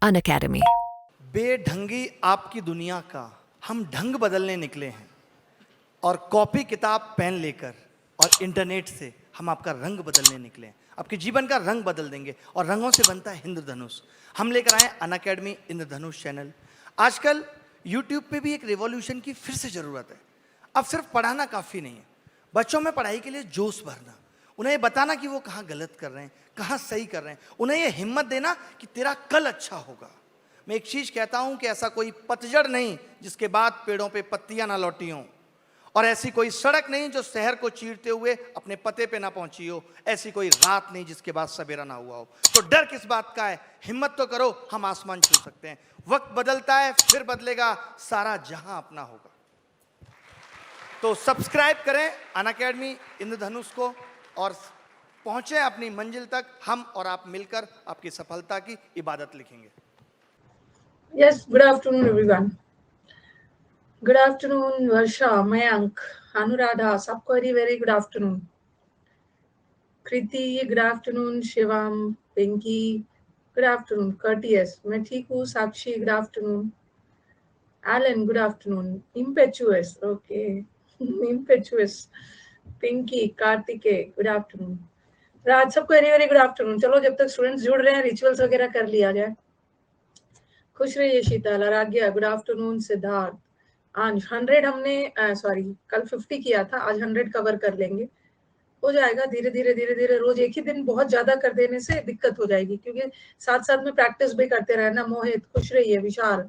Unacademy. बेढंगी आपकी दुनिया का हम ढंग बदलने निकले हैं और कॉपी किताब पेन लेकर और इंटरनेट से हम आपका रंग बदलने निकले हैं। आपके जीवन का रंग बदल देंगे और रंगों से बनता है इंद्रधनुष। हम लेकर आए अनअकैडमी इंद्रधनुष चैनल। आजकल यूट्यूब पे भी एक रिवॉल्यूशन की फिर से ज़रूरत है। अब सिर्फ पढ़ाना काफ़ी नहीं है, बच्चों में पढ़ाई के लिए जोश भरना, उन्हें ये बताना कि वो कहाँ गलत कर रहे हैं, कहाँ सही कर रहे हैं, उन्हें ये हिम्मत देना कि तेरा कल अच्छा होगा। मैं एक चीज़ कहता हूँ कि ऐसा कोई पतझड़ नहीं जिसके बाद पेड़ों पे पत्तियां ना लौटी हों, और ऐसी कोई सड़क नहीं जो शहर को चीरते हुए अपने पते पे ना पहुंची हो, ऐसी कोई रात नहीं जिसके बाद सवेरा ना हुआ हो। तो डर किस बात का है, हिम्मत तो करो, हम आसमान छू सकते हैं। वक्त बदलता है फिर बदलेगा, सारा जहां अपना होगा। तो सब्सक्राइब करें अनअकैडमी इंद्रधनुष को और पहुंचे अपनी मंजिल तक। हम और आप मिलकर आपकी सफलता की इबादत लिखेंगे। Yes, good afternoon, everyone. Good afternoon, Varsha, Mayank, Anuradha. सबको very good afternoon. Kriti, good afternoon. Shivam, Pinky, good afternoon. Courteous, मैं ठीक हूँ. Sakshi, good afternoon. Alan, good afternoon. Impetuous, okay. Impetuous. Pinky, Kartike, good afternoon. राज सबको very good afternoon. चलो जब तक students जुड़ रहे हैं रिचुअल्स वगैरह कर लिया जाए. खुश रहिए शीतल, आराध्या, गुड आफ्टरनून. सिद्धार्थ, अंश. 100 हमने सॉरी कल 50 किया था, आज 100 कवर कर लेंगे. हो जाएगा धीरे धीरे. रोज एक ही दिन बहुत ज्यादा कर देने से दिक्कत हो जाएगी, क्योंकि साथ साथ में प्रैक्टिस भी करते रहना. मोहित, खुश रहिए. विशाल,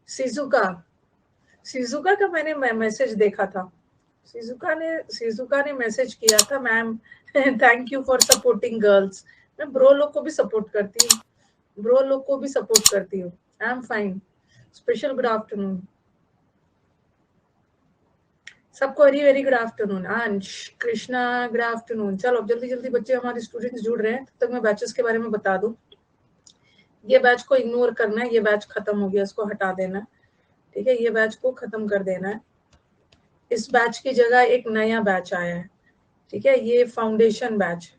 सिजुका का मैंने मैसेज देखा था. सिजुका ने मैसेज किया था, ma'am thank you for supporting girls. मैं ब्रो लोग को भी सपोर्ट करती हूँ, I am fine. Special good afternoon सबको, वेरी गुड आफ्टरनून. अंश, कृष्णा, गुड आफ्टरनून. चलो जल्दी बच्चे हमारे स्टूडेंट्स जुड़ रहे हैं, तब तक मैं बैचेस के बारे में बता दूं. ये बैच को इग्नोर करना है, ये बैच खत्म हो गया, इसको हटा देना. ठीक है, ये बैच को खत्म कर देना है. इस बैच की जगह एक नया बैच आया है. ठीक है, ये फाउंडेशन बैच,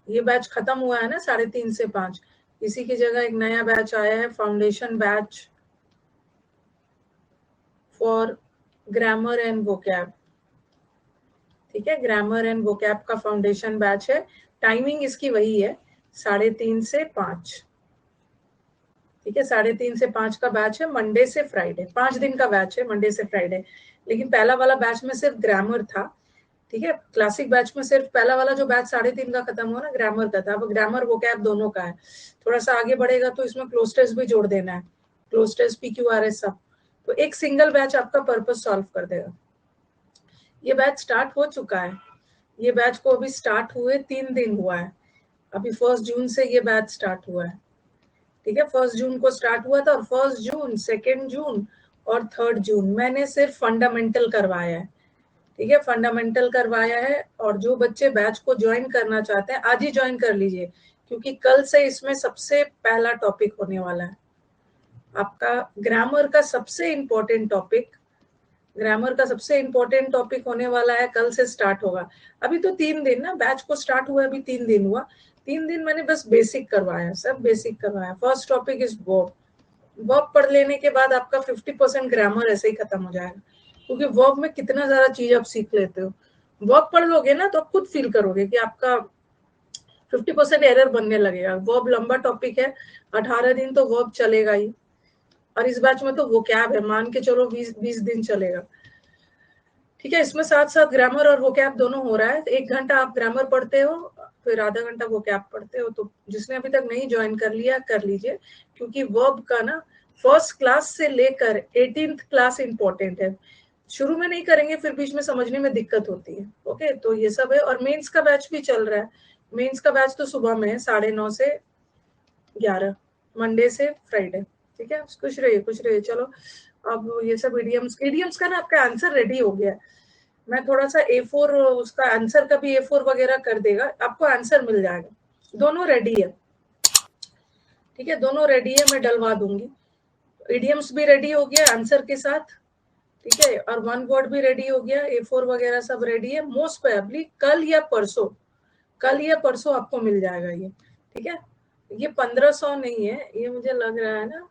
ये बैच खत्म हुआ है ना 3:30 से 5. इसी की जगह एक नया बैच आया है, foundation batch for grammar and vocab. ठीक है, ग्रामर एंड वोकैब का फाउंडेशन बैच है. टाइमिंग इसकी वही है, 3:30 से 5. ठीक है, 3:30 से 5 का बैच है, मंडे से फ्राइडे. 5 दिन का बैच है, मंडे से फ्राइडे. लेकिन पहला वाला बैच में सिर्फ ग्रामर था. ठीक है, क्लासिक बैच में सिर्फ पहला वाला जो बैच 3:30 का खत्म हुआ ना, ग्रामर का था. अब ग्रामर वोकैब दोनों का है. थोड़ा सा आगे बढ़ेगा तो इसमें क्लोज टेस्ट भी जोड़ देना है, क्लोज टेस्ट, PQRS सब. तो एक सिंगल बैच आपका पर्पस सॉल्व कर देगा. ये बैच स्टार्ट हो चुका है. ये बैच को अभी स्टार्ट हुए 3 दिन हुआ है. अभी 1 जून से ये बैच स्टार्ट हुआ है. ठीक है, 1 जून को स्टार्ट हुआ था, और 1 जून, 2 जून और 3 जून मैंने सिर्फ फंडामेंटल करवाया है. ठीक है, फंडामेंटल करवाया है. और जो बच्चे बैच को ज्वाइन करना चाहते हैं आज ही ज्वाइन कर लीजिए, क्योंकि कल से इसमें सबसे पहला टॉपिक होने वाला है आपका ग्रामर का सबसे इम्पोर्टेंट टॉपिक होने वाला है. कल से स्टार्ट होगा. अभी तो 3 दिन ना, बैच को स्टार्ट हुआ अभी 3 दिन हुआ. 3 दिन मैंने बस बेसिक करवाया, सब बेसिक करवाया. फर्स्ट टॉपिक इज वर्ब पढ़ लेने के बाद आपका 50% ग्रामर ऐसे ही खत्म हो जाएगा, क्योंकि वर्ब में कितना ज्यादा चीज आप सीख लेते हो. वर्ब पढ़ लोगे ना तो आप खुद फील करोगे कि आपका 50% एरर बनने लगेगा. वर्ब लंबा टॉपिक है, 18 दिन तो वर्ब चलेगा ही. और इस बैच में तो वोकैब है, मान के चलो 20 दिन चलेगा. ठीक है, इसमें साथ साथ ग्रामर और वोकैब दोनों हो रहा है. 1 घंटा आप ग्रामर पढ़ते हो, फिर आधा घंटा वोकैब पढ़ते हो. तो जिसने अभी तक नहीं ज्वाइन कर लिया कर लीजिए, क्योंकि वर्ब का ना फर्स्ट क्लास से लेकर 18th क्लास इंपॉर्टेंट है. शुरू में नहीं करेंगे फिर बीच में समझने में दिक्कत होती है. ओके, तो ये सब है. और मेंस का बैच भी चल रहा है. मेंस का बैच तो सुबह में है 9:30 से 11, मंडे से फ्राइडे. ठीक है, खुश रहिए. चलो, अब ये सब इडियम्स का ना आपका आंसर रेडी हो गया है. मैं थोड़ा सा A4 उसका आंसर का भी A4 वगैरह कर देगा, आपको आंसर मिल जाएगा. दोनों रेडी है. ठीक है, दोनों रेडी है, मैं डलवा दूंगी. इडियम्स भी रेडी हो गया आंसर के साथ. ठीक है, और 1 वर्ड भी रेडी हो गया, A4 वगैरह सब रेडी है. मोस्ट प्रोबेबली कल या परसों आपको मिल जाएगा ये. ठीक है, ये 1500 नहीं है, ये मुझे लग रहा है ना,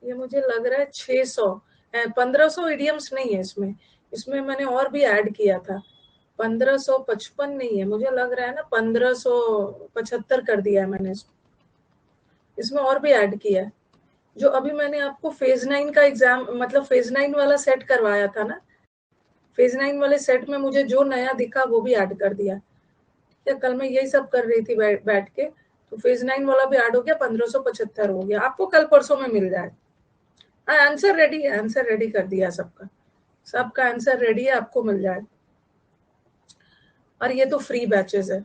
ये मुझे लग रहा है 600 है। 1500 इडियम्स नहीं है इसमें, इसमें मैंने और भी ऐड किया था। 1555 नहीं है, मुझे लग रहा है ना 1575 कर दिया है मैंने इसमें और भी ऐड किया है। जो अभी मैंने आपको फेज 9 का एग्जाम, मतलब फेज 9 वाला सेट करवाया था ना, फेज 9 वाले सेट में मुझे जो नया दिखा वो भी ऐड कर दिया। या कल मैं यही सब कर रही थी बैठ के, तो फेज 9 वाला भी ऐड हो गया, 1575 हो गया। आपको कल परसों में मिल जाए। हाँ, आंसर रेडी है, आंसर रेडी कर दिया सबका, सबका आंसर रेडी है, आपको मिल जाए। और ये तो फ्री बैचेस है।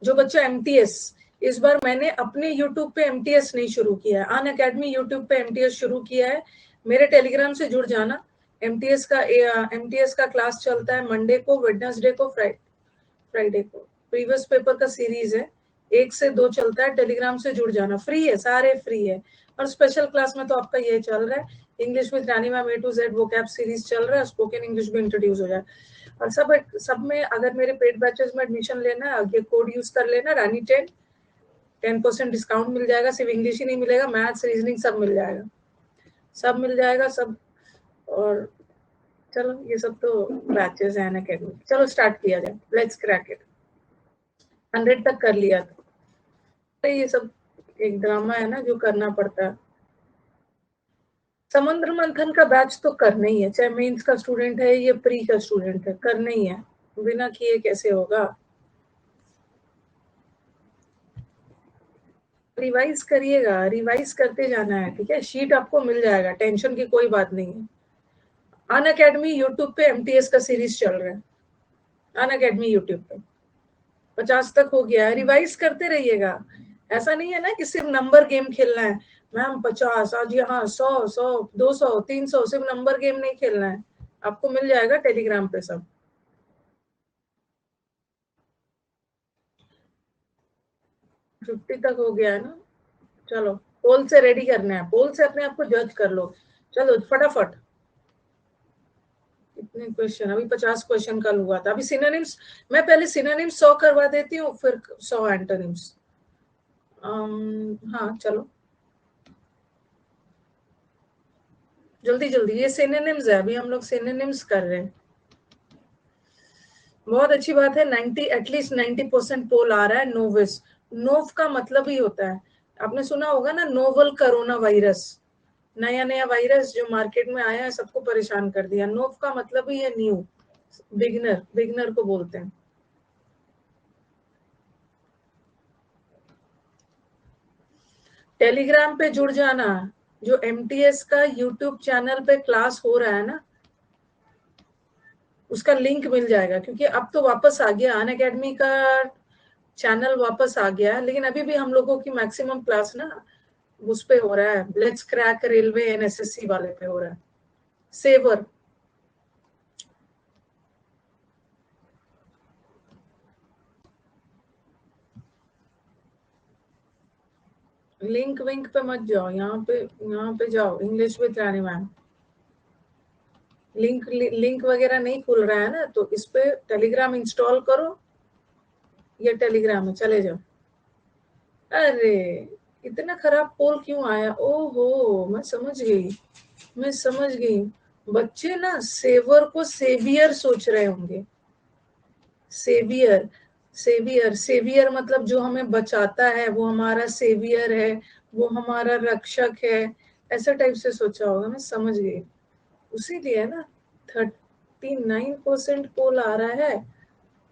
जो बच्चा एमटीएस, इस बार मैंने अपने यूट्यूब पे एमटीएस नहीं शुरू किया है, अन अकेडमी यूट्यूब पे एमटीएस शुरू किया है। मेरे टेलीग्राम से जुड़ जाना। एमटीएस का क्लास चलता है मंडे को, वेडनेसडे को, फ्राइडे को। प्रीवियस पेपर का सीरीज है, 1 से 2 चलता है। टेलीग्राम से जुड़ जाना, फ्री है, सारे फ्री है। और स्पेशल क्लास में तो आपका ये चल रहा है, English with Rani ma'am A to Z vocab series चल रहा है, स्पोकन इंग्लिश भी इंट्रोड्यूस हो जाए। और सब में अगर मेरे पेड बैचेस में एडमिशन लेना है, ये कोड यूज कर लेना, रानी 10% डिस्काउंट मिल जाएगा। सिर्फ इंग्लिश ही नहीं मिलेगा, मैथ्स, रीजनिंग सब मिल जाएगा, सब मिल जाएगा सब। और चलो, ये सब तो बैचेस हैं अकेडमी। चलो स्टार्ट किया जाए, लेट्स क्रैक इट। 100 तक कर लिया था, तो ये सब एक ड्रामा है ना जो करना पड़ता है। समुद्र मंथन का बैच तो करना ही है, चाहे मेंस का स्टूडेंट है या प्री का स्टूडेंट है, करना ही है, बिना किए कैसे होगा। रिवाइज करिएगा, रिवाइज करते जाना है, ठीक है। शीट आपको मिल जाएगा, टेंशन की कोई बात नहीं है। अन अकेडमी यूट्यूब पे एमटीएस का सीरीज चल रहा है, अन अकेडमी यूट्यूब पे 50 तक हो गया है। रिवाइज करते रहिएगा। ऐसा नहीं है ना कि सिर्फ नंबर गेम खेलना है, मैम 50 आज यहाँ 100 200 300, सिर्फ नंबर गेम नहीं खेलना है। आपको मिल जाएगा टेलीग्राम पे सब। 50 तक हो गया है ना। चलो, पोल से रेडी करना है, पोल से अपने आप को जज कर लो। चलो फटाफट, इतने क्वेश्चन, अभी 50 क्वेश्चन कल हुआ था। अभी सिनोनिम्स, मैं पहले सिनोनिम्स 100 करवा देती हूँ, फिर 100 एंटोनिम्स। हाँ चलो, जल्दी जल्दी। ये सिनोनिम्स है, अभी हम लोग सिनोनिम्स कर रहे हैं। बहुत अच्छी बात है, 90 एटलीस्ट 90% पोल आ रहा है। नोविस, नोव का मतलब ही होता है, आपने सुना होगा ना, नोवल कोरोना वायरस, नया नया वायरस जो मार्केट में आया है, सबको परेशान कर दिया। नोव का मतलब ही है न्यू, बिगनर, बिगनर को बोलते हैं। टेलीग्राम पे जुड़ जाना। जो एमटीएस का यूट्यूब चैनल पे क्लास हो रहा है ना, उसका लिंक मिल जाएगा, क्योंकि अब तो वापस आ गया अन अकेडमी का चैनल, वापस आ गया है। लेकिन अभी भी हम लोगों की मैक्सिमम क्लास ना उस पे हो रहा है, let's crack railway and SSC वाले पे हो रहा है। सेवर, लिंक विंक पे मत जाओ, यहाँ पे जाओ, English with Rani ma'am. Link वगैरह नहीं खुल रहा है ना, तो इस पे टेलीग्राम इंस्टॉल करो, ये टेलीग्राम में चले जाओ। अरे, इतना खराब पोल क्यों आया? ओहो, मैं समझ गई, मैं समझ गई। बच्चे ना सेवर को सेवियर सोच रहे होंगे। सेवियर, सेवियर, सेवियर मतलब जो हमें बचाता है, वो हमारा सेवियर है, वो हमारा रक्षक है, ऐसा टाइप से सोचा होगा, मैं समझ गई। उसी लिए ना 39% पोल आ रहा है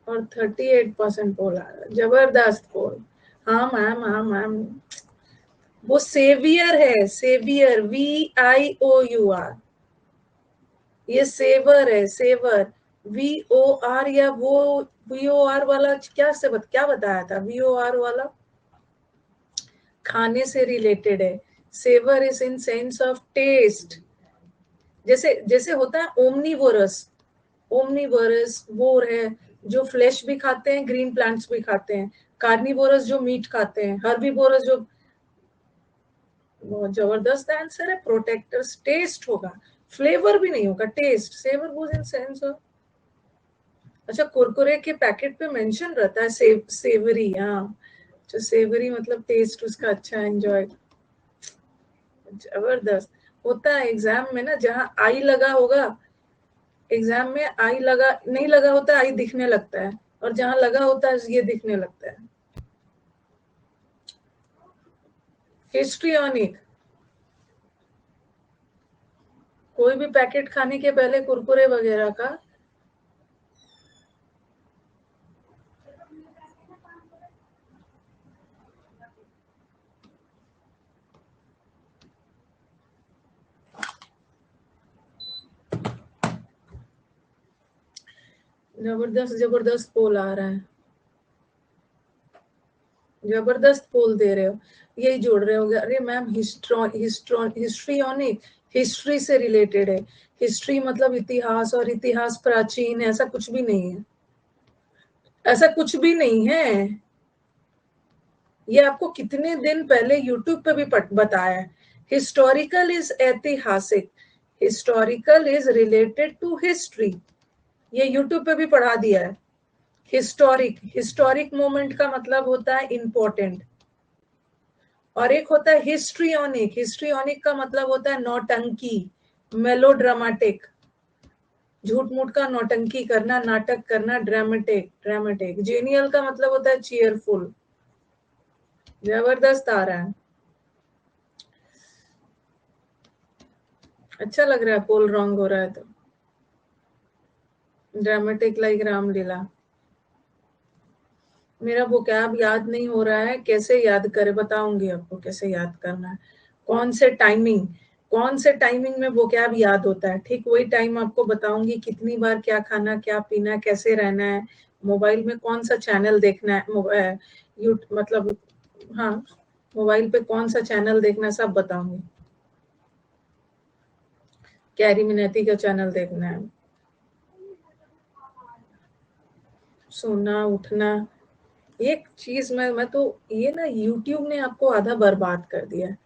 और 38% पोल आ रहा है, जबरदस्त पोल। हाँ मैम, हाँ मैम, वो सेवियर है, सेवियर, VIOUR, ये सेवर है, सेवर। VOR, या वो VOR वाला क्या बताया था? VOR वाला खाने से रिलेटेड है, savour is in sense of taste. जैसे जैसे होता है ओमनीवोरस, ओमनीवोरस वो है जो फ्लेश भी खाते हैं, ग्रीन प्लांट्स भी खाते हैं। कार्निवोरस जो मीट खाते हैं, हर्बीवोरस जो, बहुत जबरदस्त आंसर है। प्रोटेक्टर्स, टेस्ट होगा, फ्लेवर भी नहीं होगा, taste. Savour was in sense of, अच्छा, कुरकुरे के पैकेट पे मेंशन रहता है सेवरी, हाँ, जो सेवरी मतलब टेस्ट उसका अच्छा, एंजॉय। जबरदस्त होता है एग्जाम में ना, जहाँ आई लगा होगा, एग्जाम में आई लगा नहीं लगा होता, आई दिखने लगता है, और जहाँ लगा होता है ये दिखने लगता है। हिस्ट्रियोनिक, कोई भी पैकेट खाने के पहले कुरकुरे वगैरह का। जबरदस्त जबरदस्त पोल आ रहा है, जबरदस्त पोल दे रहे हो। यही जोड़ रहे होगे, अरे मैम हिस्ट्रियोनिक हिस्ट्री से रिलेटेड है। हिस्ट्री मतलब इतिहास, और इतिहास प्राचीन है, ऐसा कुछ भी नहीं है, ऐसा कुछ भी नहीं है। ये आपको कितने दिन पहले यूट्यूब पे भी बताया है। हिस्टोरिकल इज ऐतिहासिक, historical is related to history, ये यूट्यूब पे भी पढ़ा दिया है। हिस्टोरिक, हिस्टोरिक मोमेंट का मतलब होता है इंपॉर्टेंट, और एक होता है हिस्ट्रियोनिक, हिस्ट्रियोनिक का मतलब होता है नौटंकी, मेलोड्रामेटिक, झूठ मूठ का नौटंकी करना, नाटक करना, ड्रामेटिक, ड्रामेटिक। जेनियल का मतलब होता है चीयरफुल। जबरदस्त आ रहा है, अच्छा लग रहा है। पोल रॉन्ग हो रहा है तो ड्रामेटिक लाइक रामलीला। मेरा वोकैब याद नहीं हो रहा है, कैसे याद करे, बताऊंगी आपको कैसे याद करना है। कौन से टाइमिंग, कौन से टाइमिंग में वोकैब याद होता है, ठीक वही टाइम आपको बताऊंगी। कितनी बार क्या खाना, क्या पीना, कैसे रहना है, मोबाइल में कौन सा चैनल देखना है, मतलब हाँ, मोबाइल पे कौन सा चैनल देखना है, सब बताऊंगी। कैरी मिनती का चैनल देखना है, सोना उठना। एक चीज मैं तो, ये ना यूट्यूब ने आपको आधा बर्बाद कर दिया,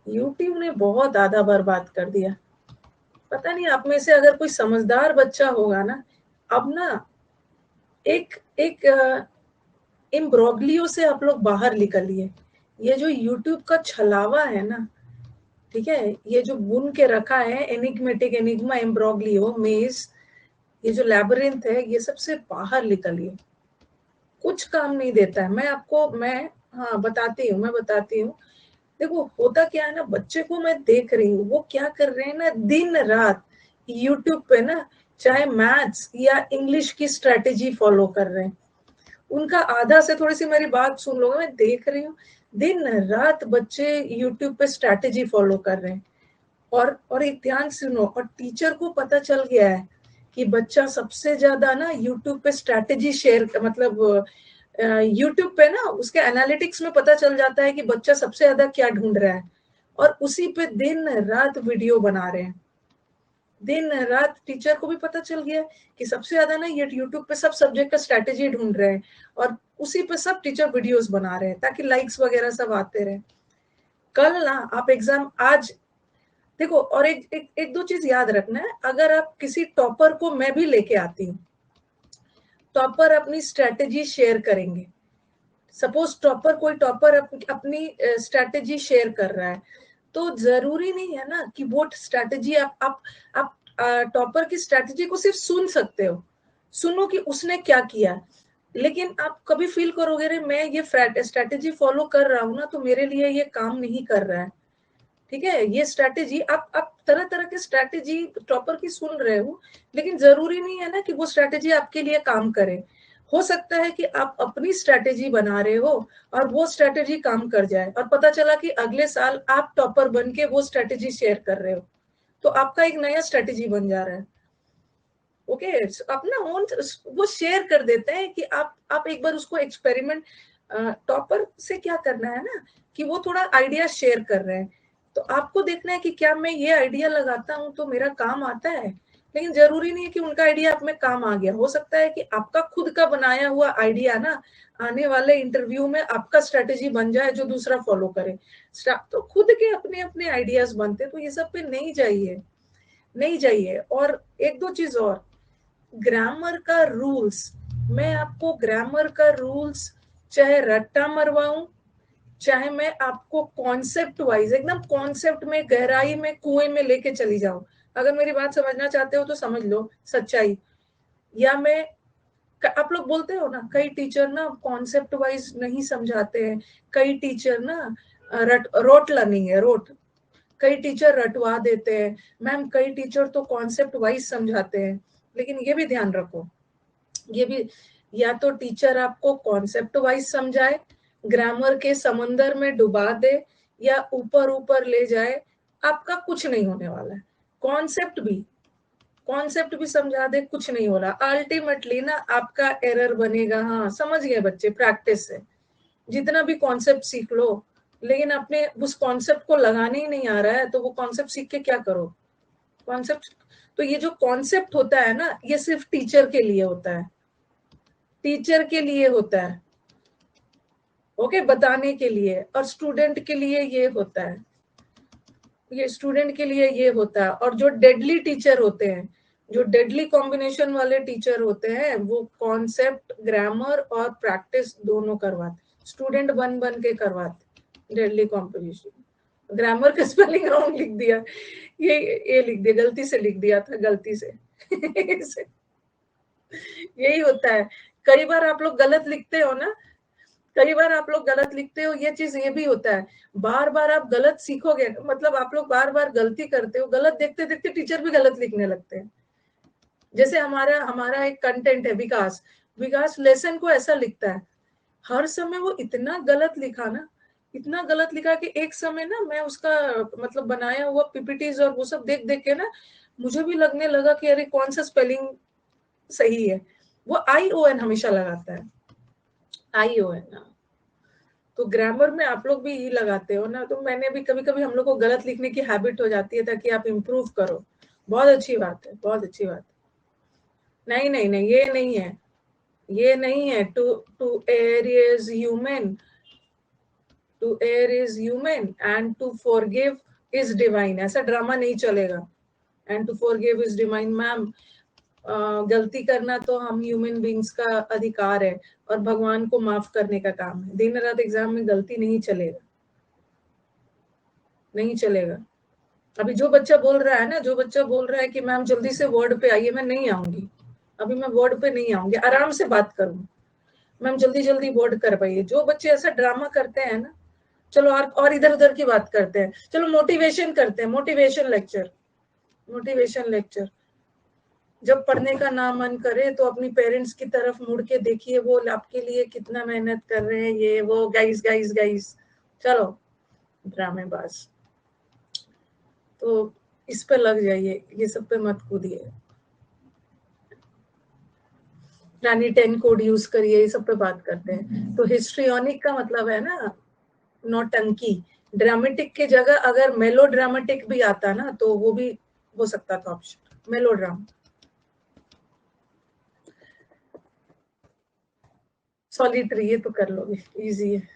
यूट्यूब ने बहुत आधा बर्बाद कर दिया। पता नहीं, आप में से अगर कोई समझदार बच्चा होगा ना, अब ना एक एक इम्ब्रोग्लियो से आप लोग बाहर निकलिए। ये जो यूट्यूब का छलावा है ना, ठीक है, ये जो बुन के रखा है, एनिग्मेटिक, एनिग्मा, इम्ब्रोग्लियो, मेज, ये जो लैबिरिंथ है, ये सबसे बाहर निकलिए। कुछ काम नहीं देता है। मैं आपको, हाँ बताती हूँ, मैं बताती हूँ। देखो होता क्या है ना, बच्चे को मैं देख रही हूँ वो क्या कर रहे हैं ना, दिन रात यूट्यूब पे ना, चाहे मैथ्स या इंग्लिश की स्ट्रेटेजी फॉलो कर रहे हैं। उनका आधा से, थोड़ी सी मेरी बात सुन लो, मैं देख रही हूँ दिन रात बच्चे यूट्यूब पे स्ट्रेटेजी फॉलो कर रहे हैं। और एक ध्यान सुनो, और टीचर को पता चल गया है कि बच्चा सबसे ज्यादा ना यूट्यूब पे स्ट्रेटेजी शेयर, मतलब यूट्यूब पे ना उसके एनालिटिक्स में पता चल जाता है कि बच्चा सबसे ज्यादा क्या ढूंढ रहा है, और उसी पे दिन रात वीडियो बना रहे हैं। दिन रात टीचर को भी पता चल गया कि सबसे ज्यादा ना ये यूट्यूब पे सब सब्जेक्ट का स्ट्रेटेजी ढूंढ रहे हैं, और उसी पे सब टीचर वीडियोस बना रहे हैं ताकि लाइक्स वगैरह सब आते रहे। कल ना आप एग्जाम, आज देखो, और एक दो चीज याद रखना है। अगर आप किसी टॉपर को, मैं भी लेके आती हूँ, टॉपर अपनी स्ट्रेटेजी शेयर करेंगे। सपोज टॉपर, कोई टॉपर अपनी स्ट्रेटेजी शेयर कर रहा है, तो जरूरी नहीं है ना कि वो स्ट्रेटेजी आप टॉपर की स्ट्रेटेजी को सिर्फ सुन सकते हो, सुनो कि उसने क्या किया, लेकिन आप कभी फील करोगे रे मैं ये स्ट्रेटेजी फॉलो कर रहा हूँ ना, तो मेरे लिए ये काम नहीं कर रहा है। ठीक है, ये स्ट्रैटेजी आप तरह तरह के स्ट्रैटेजी टॉपर की सुन रहे हो, लेकिन जरूरी नहीं है ना कि वो स्ट्रैटेजी आपके लिए काम करे। हो सकता है कि आप अपनी स्ट्रैटेजी बना रहे हो और वो स्ट्रैटेजी काम कर जाए, और पता चला कि अगले साल आप टॉपर बन के वो स्ट्रैटेजी शेयर कर रहे हो, तो आपका एक नया स्ट्रैटेजी बन जा रहा है। ओके, अपना ओन वो शेयर कर देते हैं कि आप एक बार उसको एक्सपेरिमेंट, टॉपर से क्या करना है ना, कि वो थोड़ा आइडिया शेयर कर रहे हैं, तो आपको देखना है कि क्या मैं ये आइडिया लगाता हूँ तो मेरा काम आता है। लेकिन जरूरी नहीं है कि उनका आइडिया आप में काम आ गया, हो सकता है कि आपका खुद का बनाया हुआ आइडिया ना आने वाले इंटरव्यू में आपका स्ट्रेटेजी बन जाए जो दूसरा फॉलो करे। तो खुद के अपने अपने आइडियाज बनते, तो ये सब पे नहीं जाइए, नहीं जाइए। और एक दो चीज और, ग्रामर का रूल्स, मैं आपको ग्रामर का रूल्स चाहे रट्टा मरवाऊं, चाहे मैं आपको कॉन्सेप्ट वाइज एकदम कॉन्सेप्ट में गहराई में कुएं में लेके चली जाऊं। अगर मेरी बात समझना चाहते हो तो समझ लो सच्चाई। या मैं, आप लोग बोलते हो ना कई टीचर ना कॉन्सेप्ट वाइज नहीं समझाते हैं, कई टीचर ना रोट लर्निंग है, रोट, कई टीचर रटवा देते हैं। मैम कई टीचर तो कॉन्सेप्ट वाइज समझाते हैं, लेकिन ये भी ध्यान रखो, ये भी, या तो टीचर आपको कॉन्सेप्ट वाइज समझाए, ग्रामर के समंदर में डुबा दे, या ऊपर ऊपर ले जाए, आपका कुछ नहीं होने वाला है। कॉन्सेप्ट भी समझा दे, कुछ नहीं हो रहा, अल्टीमेटली ना आपका एरर बनेगा। हाँ समझ गए बच्चे, प्रैक्टिस से जितना भी कॉन्सेप्ट सीख लो, लेकिन अपने उस कॉन्सेप्ट को लगाने ही नहीं आ रहा है, तो वो कॉन्सेप्ट सीख के क्या करो। कॉन्सेप्ट, तो ये जो कॉन्सेप्ट होता है ना, ये सिर्फ टीचर के लिए होता है, टीचर के लिए होता है, ओके, बताने के लिए। और स्टूडेंट के लिए ये होता है, ये स्टूडेंट के लिए ये होता है। और जो डेडली टीचर होते हैं, जो डेडली कॉम्बिनेशन वाले टीचर होते हैं, वो कॉन्सेप्ट, ग्रामर और प्रैक्टिस दोनों करवाते, स्टूडेंट बन बन के करवाते डेडली कॉम्बिनेशन। ग्रामर का स्पेलिंग रॉन्ग लिख दिया, ये लिख दिया, गलती से लिख दिया था, गलती से यही होता है। कई बार आप लोग गलत लिखते हो ना, कई बार आप लोग गलत लिखते हो, ये चीज ये भी होता है। बार बार आप गलत सीखोगे, मतलब आप लोग बार बार गलती करते हो, गलत देखते देखते टीचर भी गलत लिखने लगते हैं। जैसे हमारा हमारा एक कंटेंट है विकास, विकास लेसन को ऐसा लिखता है, हर समय वो इतना गलत लिखा ना, इतना गलत लिखा कि एक समय ना मैं उसका मतलब बनाया हुआ पीपीटीज और वो सब देख देख के ना मुझे भी लगने लगा कि अरे कौन सा स्पेलिंग सही है। वो ION हमेशा लगाता है, ION। तो ग्रामर में आप लोग भी ई लगाते हो ना, तो मैंने भी कभी कभी, हम लोग को गलत लिखने की हैबिट हो जाती है ताकि आप इम्प्रूव करो। बहुत अच्छी बात है, बहुत अच्छी बात है। नहीं नहीं नहीं, ये नहीं है, ये नहीं है। To to err is human, to err is human and to forgive is divine, ऐसा ड्रामा नहीं चलेगा। And to forgive is divine, ma'am गलती करना तो हम ह्यूमन बींग्स का अधिकार है, और भगवान को माफ करने का काम है। दिन रात एग्जाम में गलती नहीं चलेगा, नहीं चलेगा। अभी जो बच्चा बोल रहा है ना, जो बच्चा बोल रहा है कि मैम जल्दी से वर्ड पे आइए, मैं नहीं आऊंगी, अभी मैं वर्ड पे नहीं आऊंगी, आराम से बात करूंगी, मैम जल्दी जल्दी वर्ड करवाइए, जो बच्चे ऐसा ड्रामा करते हैं ना, चलो और इधर उधर की बात करते हैं, चलो मोटिवेशन करते हैं, मोटिवेशन लेक्चर, मोटिवेशन लेक्चर। जब पढ़ने का ना मन करे तो अपनी पेरेंट्स की तरफ मुड़ के देखिए, वो आपके लिए कितना मेहनत कर रहे हैं, ये वो, गाइस गाइस गाइस, चलो ड्रामेबाज। तो इस पे लग जाइए, ये सब पे मत कूदिए। रानी 10 कोड यूज करिए, ये सब पे बात करते हैं। तो हिस्ट्रियोनिक का मतलब है ना नौटंकी। ड्रामेटिक की जगह अगर मेलो ड्रामेटिक भी आता ना तो वो भी हो सकता था ऑप्शन, मेलो ड्रामा। सॉलिटरी ये तो कर लोगे, इजी है।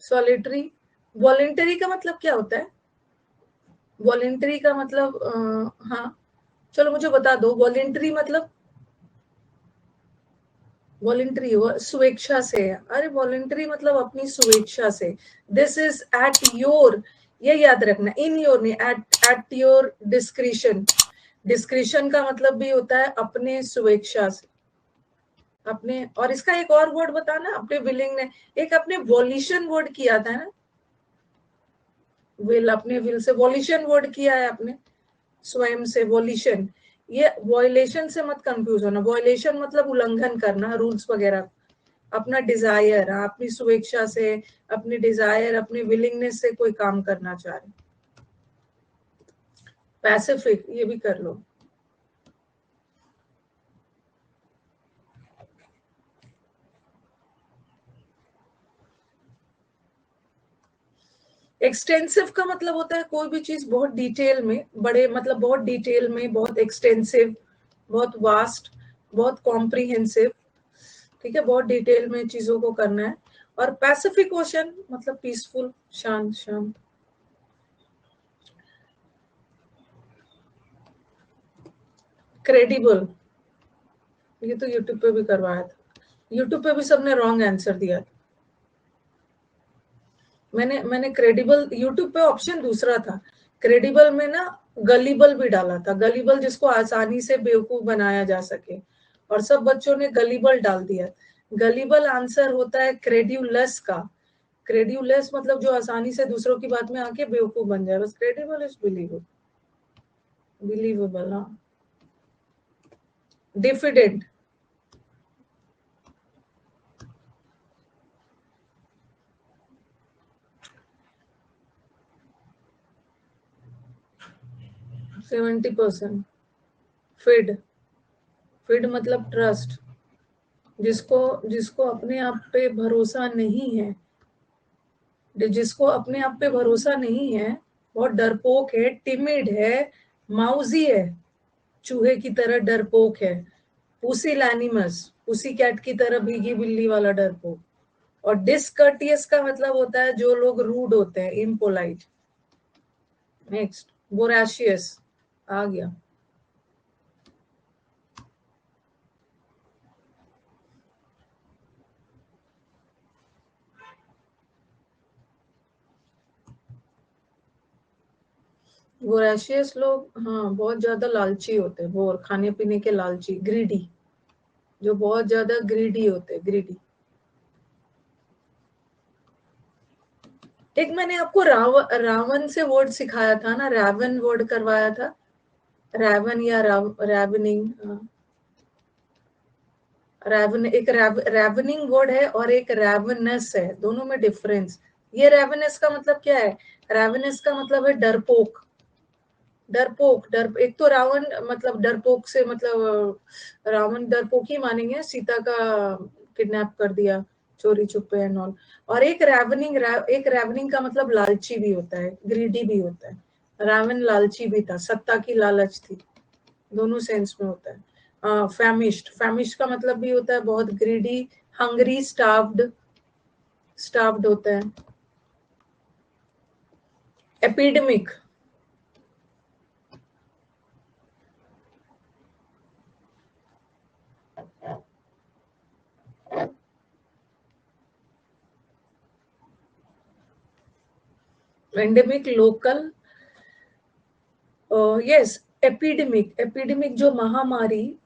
सॉलिटरी, वॉलेंटरी का मतलब क्या होता है? वॉलेंटरी का मतलब हाँ, चलो मुझे बता दो, वॉलेंटरी मतलब, वॉलेंटरी स्वेच्छा से है। अरे वॉलेंटरी मतलब अपनी स्वेच्छा से, दिस इज एट योर, ये याद रखना, इन योर नहीं, एट योर डिस्क्रिशन। डिस्क्रिशन का मतलब भी होता है अपने स्वेच्छा से, अपने। और इसका एक और वर्ड बताना, अपने विलिंग ने, एक अपने वॉल्यूशन वर्ड किया था ना, विल, अपने विल से वॉल्यूशन वर्ड किया है आपने, स्वयं से वॉल्यूशन। ये वॉयलेशन से मत कंफ्यूज होना, वॉयलेशन मतलब उल्लंघन करना रूल्स वगैरह। अपना डिजायर, अपनी स्वेच्छा से, अपनी डिजायर, अपनी विलिंगनेस से कोई काम करना चाह रहे। पैसिफिक ये भी कर लो। एक्सटेंसिव का मतलब होता है कोई भी चीज बहुत डिटेल में, बड़े मतलब बहुत डिटेल में, बहुत एक्सटेंसिव, बहुत वास्ट, बहुत कॉम्प्रिहेंसिव, ठीक है, बहुत डिटेल में चीजों को करना है। और पैसिफिक ओशन मतलब पीसफुल, शांत शांत। क्रेडिबल, ये तो यूट्यूब पे भी करवाया था, यूट्यूब पे भी सबने रॉन्ग आंसर दिया था। मैंने क्रेडिबल, यूट्यूब पे ऑप्शन दूसरा था, क्रेडिबल में ना गलीबल भी डाला था, गलीबल जिसको आसानी से बेवकूफ बनाया जा सके, और सब बच्चों ने गलीबल डाल दिया। गलीबल आंसर होता है क्रेड्यूलस का। क्रेड्यूलस मतलब जो आसानी से दूसरों की बात में आके बेवकूफ बन जाए, बस क्रेडिबल इज बिलीवेबल, बिलीवेबल। हाँ, डिफिडेंट, %70। फिड, फिड मतलब ट्रस्ट, जिसको जिसको अपने आप पे भरोसा नहीं है, जिसको अपने आप पे भरोसा नहीं है, बहुत डरपोक है, टिमिड है, माउजी है, चूहे की तरह डरपोक है, पुसी लैनिमस, पुसी कैट की तरह भीगी बिल्ली वाला डरपोक। और डिसकर्टियस का मतलब होता है जो लोग रूड होते हैं, इम्पोलाइट। नेक्स्ट, वोराशियस आ गया। वोराशियस लोग, हाँ, बहुत ज्यादा लालची होते हैं, वो खाने पीने के लालची, ग्रीडी, जो बहुत ज्यादा ग्रीडी होते हैं, ग्रीडी। एक मैंने आपको रावण से वर्ड सिखाया था ना, रावण वर्ड करवाया था, रावण या रैवनिंग, रैवन एक रैवनिंग वर्ड है और एक रैवनस है, दोनों में डिफरेंस। ये रैवनस का मतलब क्या है? रैवनस का मतलब है डरपोक, डरपोक, डर, एक तो रावण मतलब डरपोक से मतलब रावण डरपोक ही मानेंगे, सीता का किडनैप कर दिया, चोरी छुपे एंड ऑल। और एक एक रैवनिंग का मतलब लालची भी होता है, ग्रीडी भी होता है। रावण लालची भी था, सत्ता की लालच थी, दोनों सेंस में होता है। फैमिश्ड, फैमिश्ड का मतलब भी होता है बहुत ग्रीडी, हंगरी, स्टार्व्ड, स्टार्व्ड होता है। Epidemic, endemic, local, yes, epidemic, epidemic जो महामारी।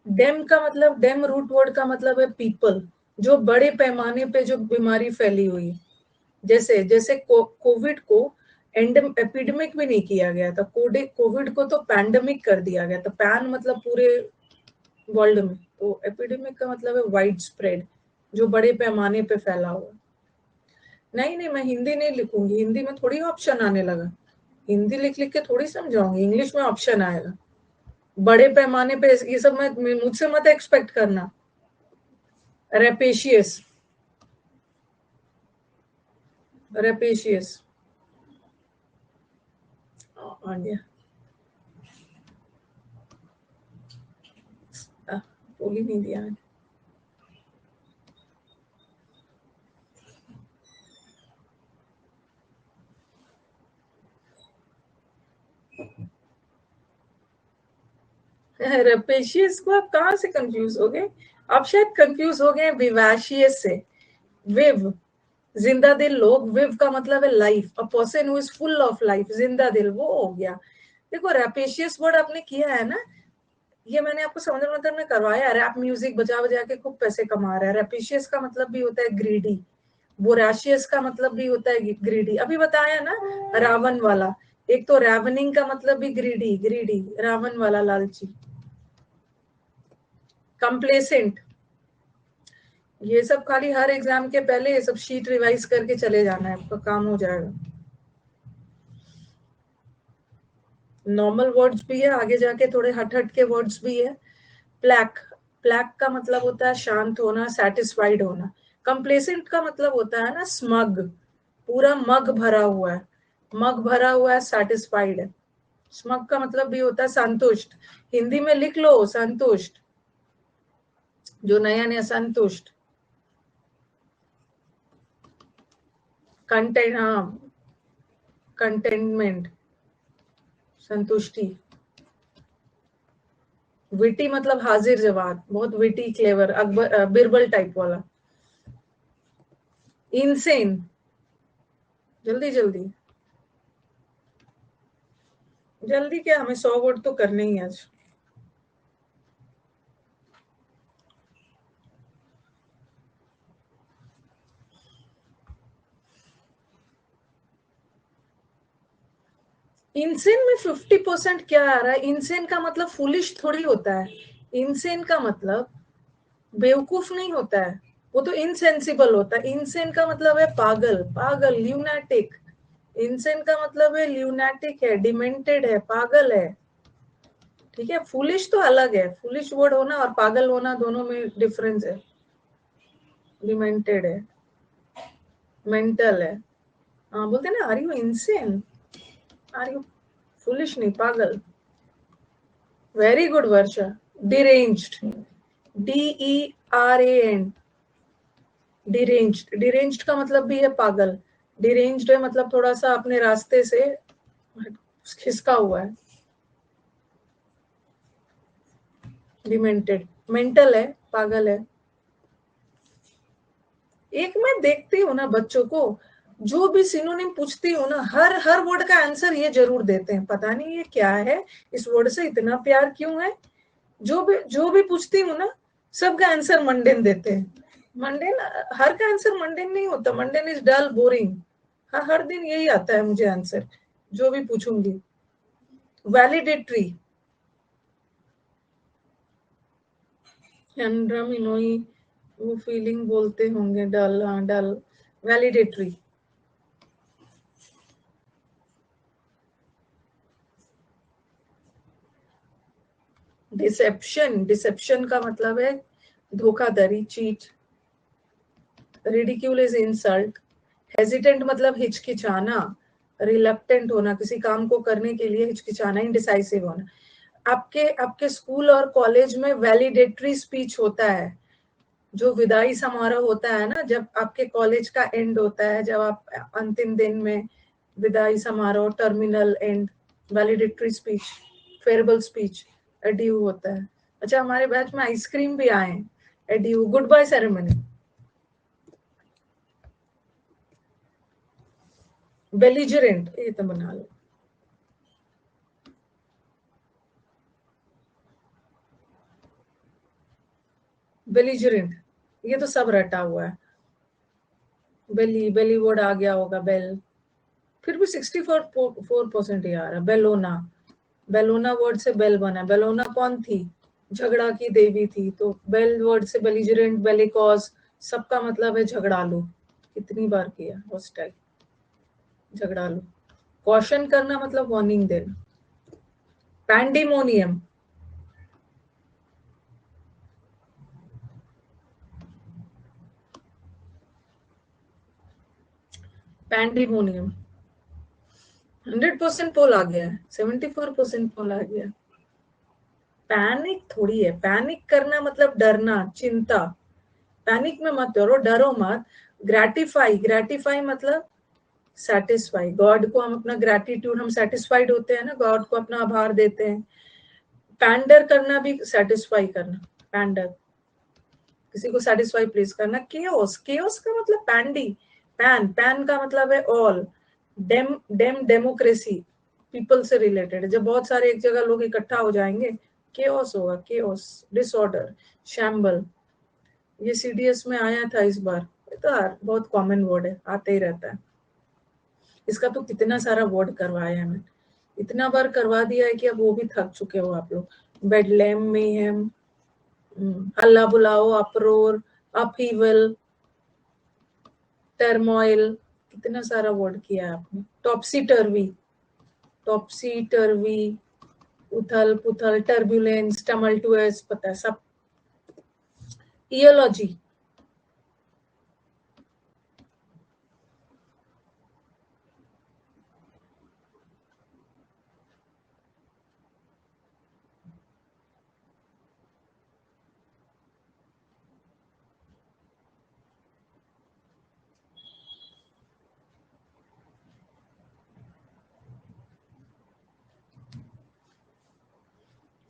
डेम का मतलब, डेम रूट वर्ड का मतलब है पीपल, जो बड़े पैमाने पे जो बीमारी फैली हुई। जैसे जैसे कोविड को एंडम एपिडेमिक भी नहीं किया गया था, कोविड को तो पैंडेमिक कर दिया गया था, पैन मतलब पूरे वर्ल्ड में, तो एपिडेमिक का मतलब है वाइड स्प्रेड, जो बड़े पैमाने पे फैला हुआ। नहीं नहीं, मैं हिंदी नहीं लिखूंगी, हिंदी में थोड़ी ऑप्शन आने लगा, हिंदी लिख लिख के थोड़ी समझाऊंगी, इंग्लिश में ऑप्शन आएगा। बड़े पैमाने पे ये सब मैं मुझसे मत एक्सपेक्ट करना। रेपेशियस, रेपेशियस आ गया, बोल ही नहीं दिया। रेपेशियस को आप कहाँ से कंफ्यूज हो गए? आप शायद कंफ्यूज हो गए विवाशियस से। विव, जिंदा दिल लोग, विव का मतलब है life, a person who is full of life, जिंदा दिल, वो हो गया। देखो रैपेशियस वर्ड आपने किया है ना, ये मैंने आपको समुद्र मंथन में करवाया, रैप म्यूजिक बजा बजा के खूब पैसे कमा रहा है। रैपेशियस का मतलब भी होता है ग्रीडी, वोराशियस का मतलब भी होता है ग्रीडी, अभी बताया ना, रावण वाला। एक तो रैवनिंग का मतलब भी ग्रीडी, ग्रीडी, रावण वाला लालची। कंप्लेसेंट, ये सब खाली हर एग्जाम के पहले ये सब शीट रिवाइज करके चले जाना है, आपका काम हो जाएगा। नॉर्मल वर्ड्स भी है, आगे जाके थोड़े हट हट के वर्ड्स भी है। प्लैक, प्लैक का मतलब होता है शांत होना, सेटिस्फाइड होना। कंप्लेसेंट का मतलब होता है ना स्मग, पूरा मग भरा हुआ है, मग भरा हुआ है, सेटिस्फाइड है। स्मग का मतलब भी होता है संतुष्ट, हिंदी में लिख लो संतुष्ट, जो नया नया संतुष्ट। कंटेंट, हाँ, कंटेनमेंट, संतुष्टि। विटी मतलब हाजिर जवाब, बहुत witty clever, Akbar Birbal type वाला। इनसेन, जल्दी जल्दी जल्दी, क्या हमें 100 वर्ड तो करने ही आज। इनसेन में 50% क्या आ रहा है? इनसेन का मतलब फुलिश थोड़ी होता है। इनसेन का मतलब बेवकूफ नहीं होता है, वो तो इनसेंसिबल होता है। इनसेन का मतलब है पागल, पागल, ल्यूनाटिक। इनसेन का मतलब है ल्यूनाटिक है, डिमेंटेड है, पागल है। ठीक है, फुलिश तो अलग है, फुलिश वर्ड होना और पागल होना दोनों में डिफरेंस है। डिमेंटेड है, मेंटल है। हाँ, बोलते हैं ना, are you insane, are you foolish, नहीं पागल। Very good Varsha. Deranged, DERAN, deranged. Deranged का मतलब भी है पागल। डिरेंज्ड है मतलब थोड़ा सा अपने रास्ते से खिसका हुआ है। डिमेंटेड, मेंटल है, पागल है। एक मैं देखती हूँ ना बच्चों को, जो भी सिनोनिम पूछती हूँ ना, हर हर वर्ड का आंसर ये जरूर देते हैं। पता नहीं ये क्या है, इस वर्ड से इतना प्यार क्यों है। जो भी पूछती हूँ ना, सबका आंसर मंडेन देते हैं। मंडेन, हर का आंसर मंडेन नहीं होता। Mundane is dull, boring. हाँ, हर दिन यही आता है मुझे आंसर, जो भी पूछूंगी। वैलिडेटरी, हैंड्रम इनोई, वो फीलिंग बोलते होंगे, डल, हाँ डल। वैलिडेटरी। डिसेप्शन, डिसेप्शन का मतलब है धोखाधड़ी, cheat. Ridicule is insult. Hesitant मतलब हिचकिचाना, रिलक्टेंट होना, किसी काम को करने के लिए हिचकिचाना, इनडिसाइसिव होना। आपके आपके स्कूल और कॉलेज में वैलिडेटरी स्पीच होता है, जो विदाई समारोह होता है ना, जब आपके कॉलेज का एंड होता है, जब आप अंतिम दिन में विदाई समारोह, terminal end, valedictory speech, farewell speech, adieu होता है। अच्छा, हमारे बैच में आइसक्रीम भी आए हैं, adieu, goodbye ceremony. Belligerent, ये तो बना लो। बेलिजरेंट, ये तो सब रटा हुआ है। बेली, बेली वर्ड आ गया होगा, बेल। फिर भी 64% ही आ रहा है। बेलोना, बेलोना वर्ड से बेल बना है। बेलोना कौन थी? झगड़ा की देवी थी। तो बेल वर्ड से बेलिजरेंट, बेलिकॉज, सबका मतलब है झगड़ालू। कितनी बार किया हॉस्टाइल, झगड़ालू। कॉशन करना मतलब वार्निंग देना। Pandemonium, pandemonium. 100% पोल आ गया है, 74% पोल आ गया। पैनिक थोड़ी है, पैनिक करना मतलब डरना, चिंता। पैनिक में मत करो, डरो मत। ग्रेटिफाई, ग्रेटिफाई मतलब सेटिस्फाई। गॉड को हम अपना ग्रेटिट्यूड, हम सेटिस्फाइड होते हैं ना, गॉड को अपना आभार देते हैं। पैंडर करना भी सेटिस्फाई करना, पैंडर, किसी को सेटिस्फाई प्लीज करना। केओस, केओस का मतलब पैंडी, पैन, पैन का मतलब है all. Dem, dem democracy, people से रिलेटेड। जब बहुत सारे एक जगह लोग इकट्ठा हो जाएंगे, केओस होगा, केओस, डिसऑर्डर, शैम्बल। ये CDS में आया था इस बार। ये तो बहुत कॉमन वर्ड है, आते ही रहता है। इसका तो कितना सारा वर्ड करवाया है मैंने, इतना बार करवा दिया है कि अब वो भी थक चुके हो आप लोग। बेडलेम, मेहम, हल्ला बुलाओ, अप्रोर, अपहीवल, टर्मोइल, कितना सारा वर्ड किया है आपने। टॉपसी टर्वी, टॉपसी टर्वी, उथल पुथल, टर्बुलेंस, टमल्टुअस, पता है सब। इयोलॉजी,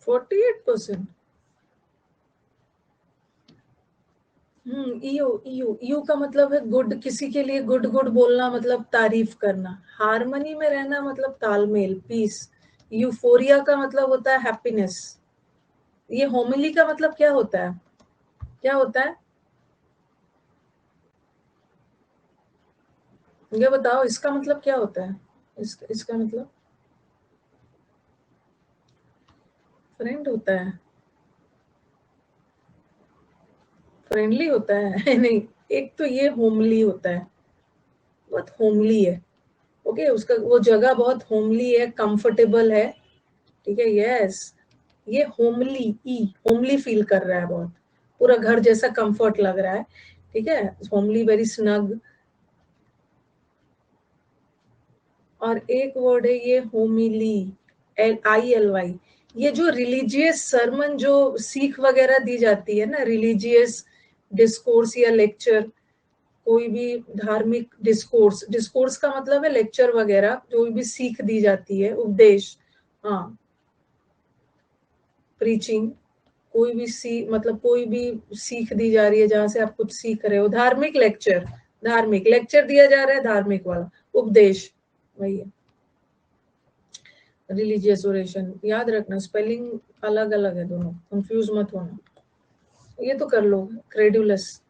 48%। ईयू ईयू ईयू का मतलब है गुड, किसी के लिए गुड गुड बोलना मतलब तारीफ करना। हार्मनी में रहना मतलब तालमेल, पीस। यूफोरिया का मतलब होता है हैप्पीनेस। ये होमिली का मतलब क्या होता है? क्या होता है ये बताओ, इसका मतलब क्या होता है? इसका मतलब फ्रेंड होता है, फ्रेंडली होता है नहीं, एक तो ये होमली होता है, बहुत होमली है। ओके, उसका वो जगह बहुत होमली है, कंफर्टेबल है। ठीक है, यस। ये होमली, ई होमली फील कर रहा है बहुत, पूरा घर जैसा कंफर्ट लग रहा है। ठीक है, होमली, वेरी स्नग। और एक वर्ड है ये होमिली, ILY। ये जो रिलीजियस सरमन जो सीख वगैरह दी जाती है ना, रिलीजियस डिस्कोर्स या लेक्चर, कोई भी धार्मिक डिस्कोर्स, डिस्कोर्स का मतलब है लेक्चर वगैरह, जो भी सीख दी जाती है, उपदेश। हाँ, प्रीचिंग, कोई भी मतलब कोई भी सीख दी जा रही है जहां से आप कुछ सीख रहे हो, धार्मिक लेक्चर, धार्मिक लेक्चर दिया जा रहा है, धार्मिक वाला उपदेश, वही है रिलीजियस ओरेशन। याद रखना, स्पेलिंग अलग अलग है दोनों, कंफ्यूज मत होना। ये तो कर लो, क्रेडुलस।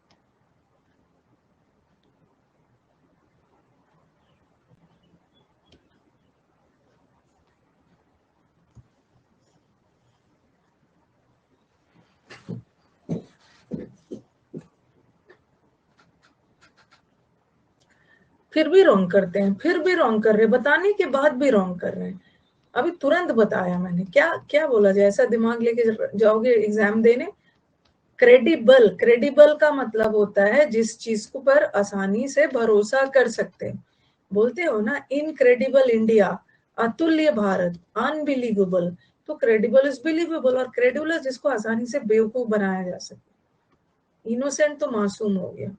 फिर भी रॉन्ग करते हैं, फिर भी रॉन्ग कर रहे हैं, बताने के बाद भी रॉन्ग कर रहे हैं। अभी तुरंत बताया मैंने, क्या क्या बोला जाए, ऐसा दिमाग लेके जाओगे एग्जाम देने? क्रेडिबल, क्रेडिबल का मतलब होता है जिस चीज को पर आसानी से भरोसा कर सकते हैं। बोलते हो ना, इनक्रेडिबल इंडिया, अतुल्य भारत, अनबिलीवेबल। तो क्रेडिबल इज बिलीवेबल, और क्रेडुलस जिसको आसानी से बेवकूफ बनाया जा सके। इनोसेंट तो मासूम हो गया।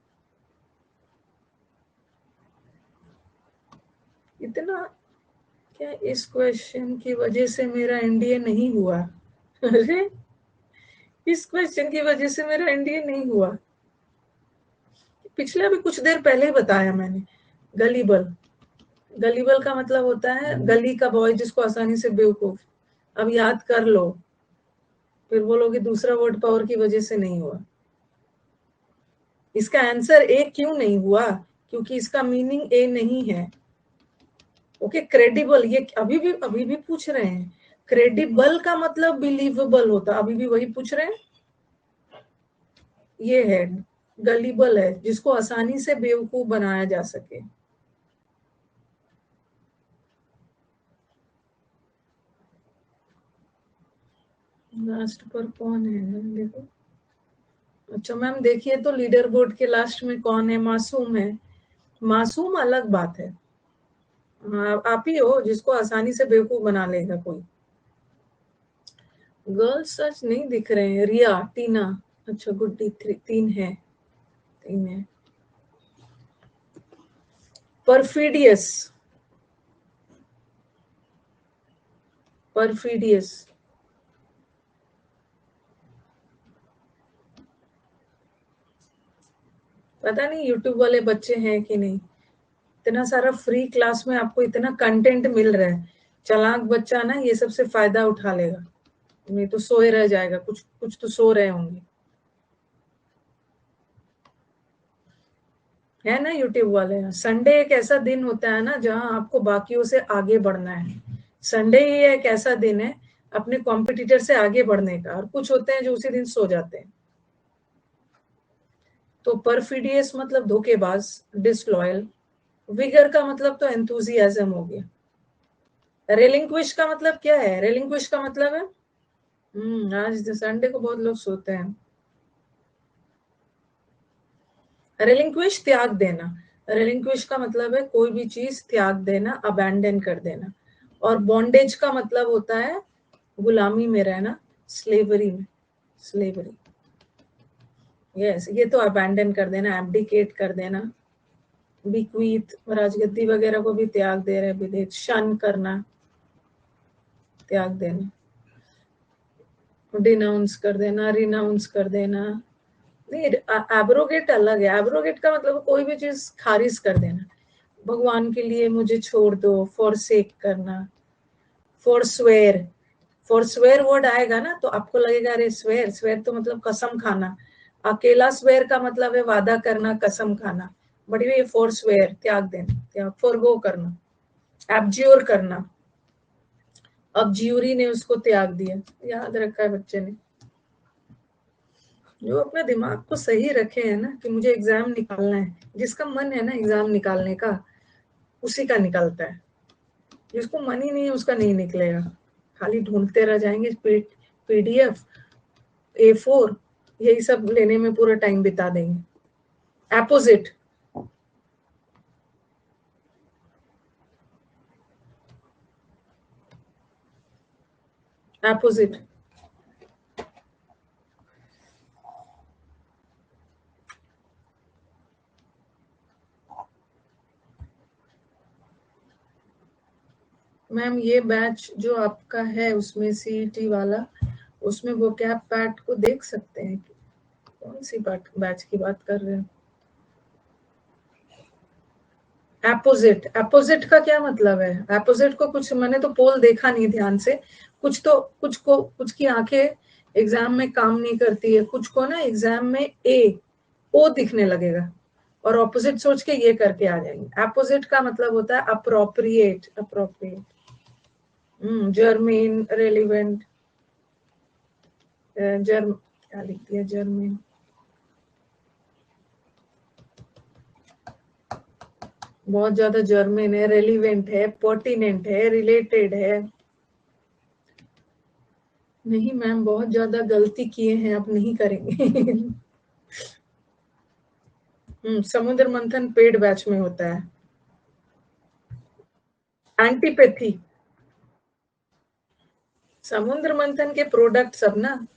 इतना क्या इस क्वेश्चन की वजह से मेरा एनडीए नहीं हुआ? अरे, इस क्वेश्चन की वजह से मेरा एनडीए नहीं हुआ। पिछले अभी कुछ देर पहले ही बताया मैंने, गलीबल। गलीबल का मतलब होता है गली का बॉय जिसको आसानी से बेवकूफ। अब याद कर लो, फिर बोलोगे दूसरा वर्ड पावर की वजह से नहीं हुआ। इसका आंसर ए क्यों नहीं हुआ? क्योंकि इसका मीनिंग ए नहीं है। ओके, क्रेडिबल, ये अभी भी पूछ रहे हैं। क्रेडिबल का मतलब बिलीवेबल होता, अभी भी वही पूछ रहे हैं। ये है गलीबल, है जिसको आसानी से बेवकूफ बनाया जा सके। लास्ट पर कौन है देखो। अच्छा मैम, देखिए तो लीडर बोर्ड के लास्ट में कौन है? मासूम है। मासूम अलग बात है। हाँ, आप ही हो जिसको आसानी से बेवकूफ बना लेगा कोई। गर्ल्स सच नहीं दिख रहे हैं। रिया, टीना, अच्छा गुड्डी, तीन है, तीन है। Perfidious, perfidious. पता नहीं यूट्यूब वाले बच्चे हैं कि नहीं। इतना सारा फ्री क्लास में आपको इतना कंटेंट मिल रहा है, चालाक बच्चा ना ये सबसे फायदा उठा लेगा, नहीं तो सोए रह जाएगा। कुछ कुछ तो सो रहे होंगे, है ना यूट्यूब वाले। संडे एक ऐसा दिन होता है ना जहां आपको बाकियों से आगे बढ़ना है। संडे ही एक ऐसा दिन है अपने कॉम्पिटिटर से आगे बढ़ने का, और कुछ होते हैं जो उसी दिन सो जाते हैं। तो परफिडियस मतलब धोखेबाज, डिसलॉयल। विगर का मतलब तो एंथुजियाज्म हो गया। रेलिंक्विश का मतलब क्या है? रेलिंक्विश का मतलब है आज संडे को बहुत लोग सोते हैं। रेलिंक्विश, त्याग देना। रेलिंक्विश का मतलब है कोई भी चीज त्याग देना, अबैंडन कर देना। और बॉन्डेज का मतलब होता है गुलामी में रहना, स्लेवरी में, स्लेवरी। यस, ये तो अबैंडन कर देना, एब्डिकेट कर देना। बिक्वीत, राजगद्दी वगैरह को भी त्याग दे रहे, विदेश शन करना, त्याग देना। डिनाउंस कर देना, रिनाउंस कर देना। नहीं, एब्रोगेट अलग है। एब्रोगेट का मतलब कोई भी चीज खारिज कर देना। भगवान के लिए मुझे छोड़ दो, फॉरसेक करना। फॉरस्वेयर, फॉरस्वेयर वर्ड आएगा ना तो आपको लगेगा अरे स्वेयर, स्वेयर तो मतलब कसम खाना। अकेला स्वेयर का मतलब है वादा करना, कसम खाना। बट ये फॉरस्वेयर त्याग देना, त्याग, फॉरगो करना, एब्ज्योर करना। अब ज्यूरी ने उसको त्याग दिया, याद रखा है बच्चे ने। जो अपने दिमाग को सही रखे है ना कि मुझे एग्जाम निकालना है, जिसका मन है ना एग्जाम निकालने का, उसी का निकलता है। जिसको मन ही नहीं है उसका नहीं निकलेगा। खाली ढूंढते रह जाएंगे, पीडीएफ, A4, यही सब लेने में पूरा टाइम बिता देंगे। एपोजिट, एपोजिट। मैम ये बैच जो आपका है उसमें सीईटी वाला, उसमें वो कैप पैट को देख सकते हैं? कौन सी बैच की बात कर रहे हैं? एपोजिट, एपोजिट का क्या मतलब है? एपोजिट को कुछ, मैंने तो पोल देखा नहीं ध्यान से। कुछ तो कुछ की आंखें एग्जाम में काम नहीं करती है, कुछ को ना एग्जाम में ओ दिखने लगेगा और ऑपोजिट सोच के ये करके आ जाएंगे। एपोजिट का मतलब होता है अप्रोप्रिएट, अप्रोप्रिएट, जर्मीन, रेलिवेंट, क्या लिख दिया, जर्मीन, बहुत ज्यादा जर्मीन है, रेलिवेंट है, पर्टिनेंट है, रिलेटेड है। नहीं मैम, बहुत ज्यादा गलती किए हैं, अब नहीं करेंगे। समुद्र मंथन पेड बैच में होता है। एंटीपैथी, समुद्र मंथन के प्रोडक्ट सब ना,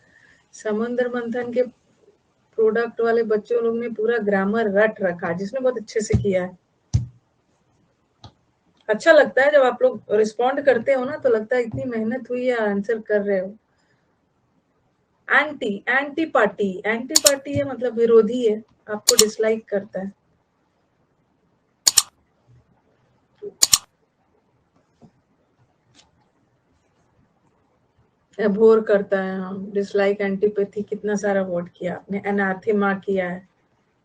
समुद्र मंथन के प्रोडक्ट वाले बच्चों लोग ने पूरा ग्रामर रट रखा, जिसने बहुत अच्छे से किया है। अच्छा लगता है जब आप लोग रिस्पॉन्ड करते हो ना, तो लगता है इतनी मेहनत हुई है, आंसर कर रहे हो। Anti, anti party, anti party है मतलब विरोधी है, आपको डिसलाइक करता है। एबोर करता है, हम डिसलाइक, एंटीपैथी, कितना सारा वर्ड किया आपने। एनाथेमा किया है,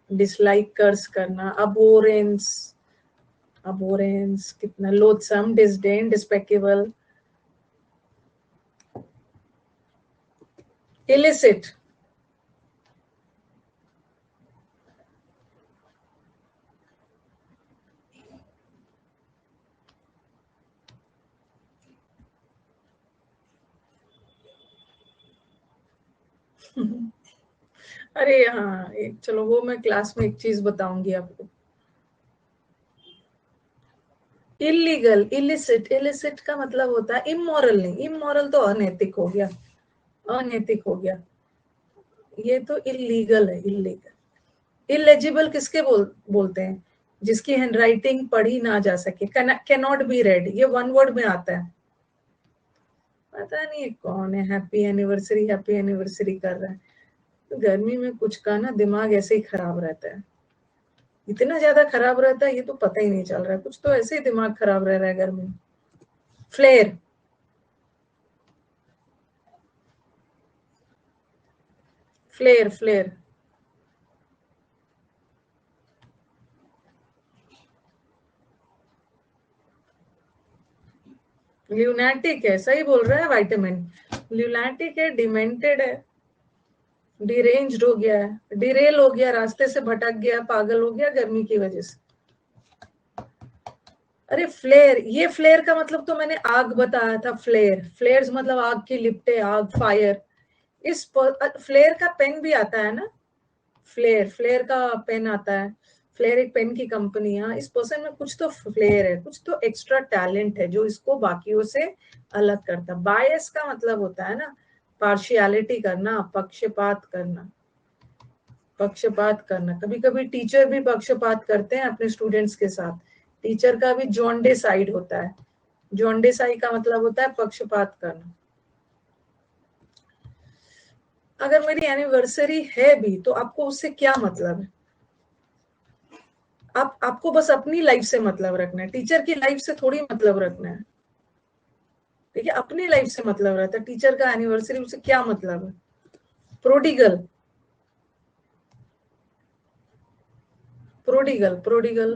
डिसलाइक, कर्स करना। अबोरेंस, अबोरेंस कितना, लोथसम, डिसडेन, डिस्पेकेबल, इलिसिट। अरे हाँ, एक चलो वो मैं क्लास में एक चीज बताऊंगी आपको। इलीगल, इलिसिट, इलिसिट का मतलब होता है इमोरल। नहीं, इमोरल तो अनैतिक हो गया, अनैतिक हो गया। ये तो इलीगल है, इलीगल। इलेजिबल किसके बोलते हैं? जिसकी हैंडराइटिंग पढ़ी ना जा सके, कैन नॉट बी रेड, ये वन वर्ड में आता है। पता नहीं कौन है हैप्पी एनिवर्सरी कर रहा है। तो गर्मी में कुछ का ना दिमाग ऐसे ही खराब रहता है, इतना ज्यादा खराब रहता है, ये तो पता ही नहीं चल रहा है, कुछ तो ऐसे ही दिमाग खराब रह रहा है गर्मी में। फ्लेयर, फ्लेयर, फ्लेयर, ल्यूनाटिक है, सही बोल रहा है विटामिन। ल्यूनाटिक है, डिमेंटेड है, डिरेंज्ड हो गया है, डिरेल हो गया, रास्ते से भटक गया, पागल हो गया गर्मी की वजह से। अरे फ्लेयर, ये फ्लेयर का मतलब तो मैंने आग बताया था। फ्लेयर, फ्लेयर्स मतलब आग की लिपटे, आग, फायर। इस फ्लेयर का पेन भी आता है ना, फ्लेयर, फ्लेयर का पेन आता है। फ्लेयर एक पेन की कंपनी है। इस पर्सन में कुछ तो फ्लेयर है, कुछ तो एक्स्ट्रा टैलेंट है जो इसको बाकियों से अलग करता। बायस का मतलब होता है ना पार्शियलिटी करना, पक्षपात करना, पक्षपात करना। कभी कभी टीचर भी पक्षपात करते हैं अपने स्टूडेंट्स के साथ। टीचर का भी जॉन्डे साइड होता है। जॉन्डे साइड का मतलब होता है पक्षपात करना। अगर मेरी एनिवर्सरी है भी तो आपको उससे क्या मतलब है? आपको बस अपनी लाइफ से मतलब रखना है, टीचर की लाइफ से थोड़ी मतलब रखना है। ठीक है, अपनी लाइफ से मतलब रहता है। टीचर का एनिवर्सरी उससे क्या मतलब है? Prodigal, prodigal, prodigal.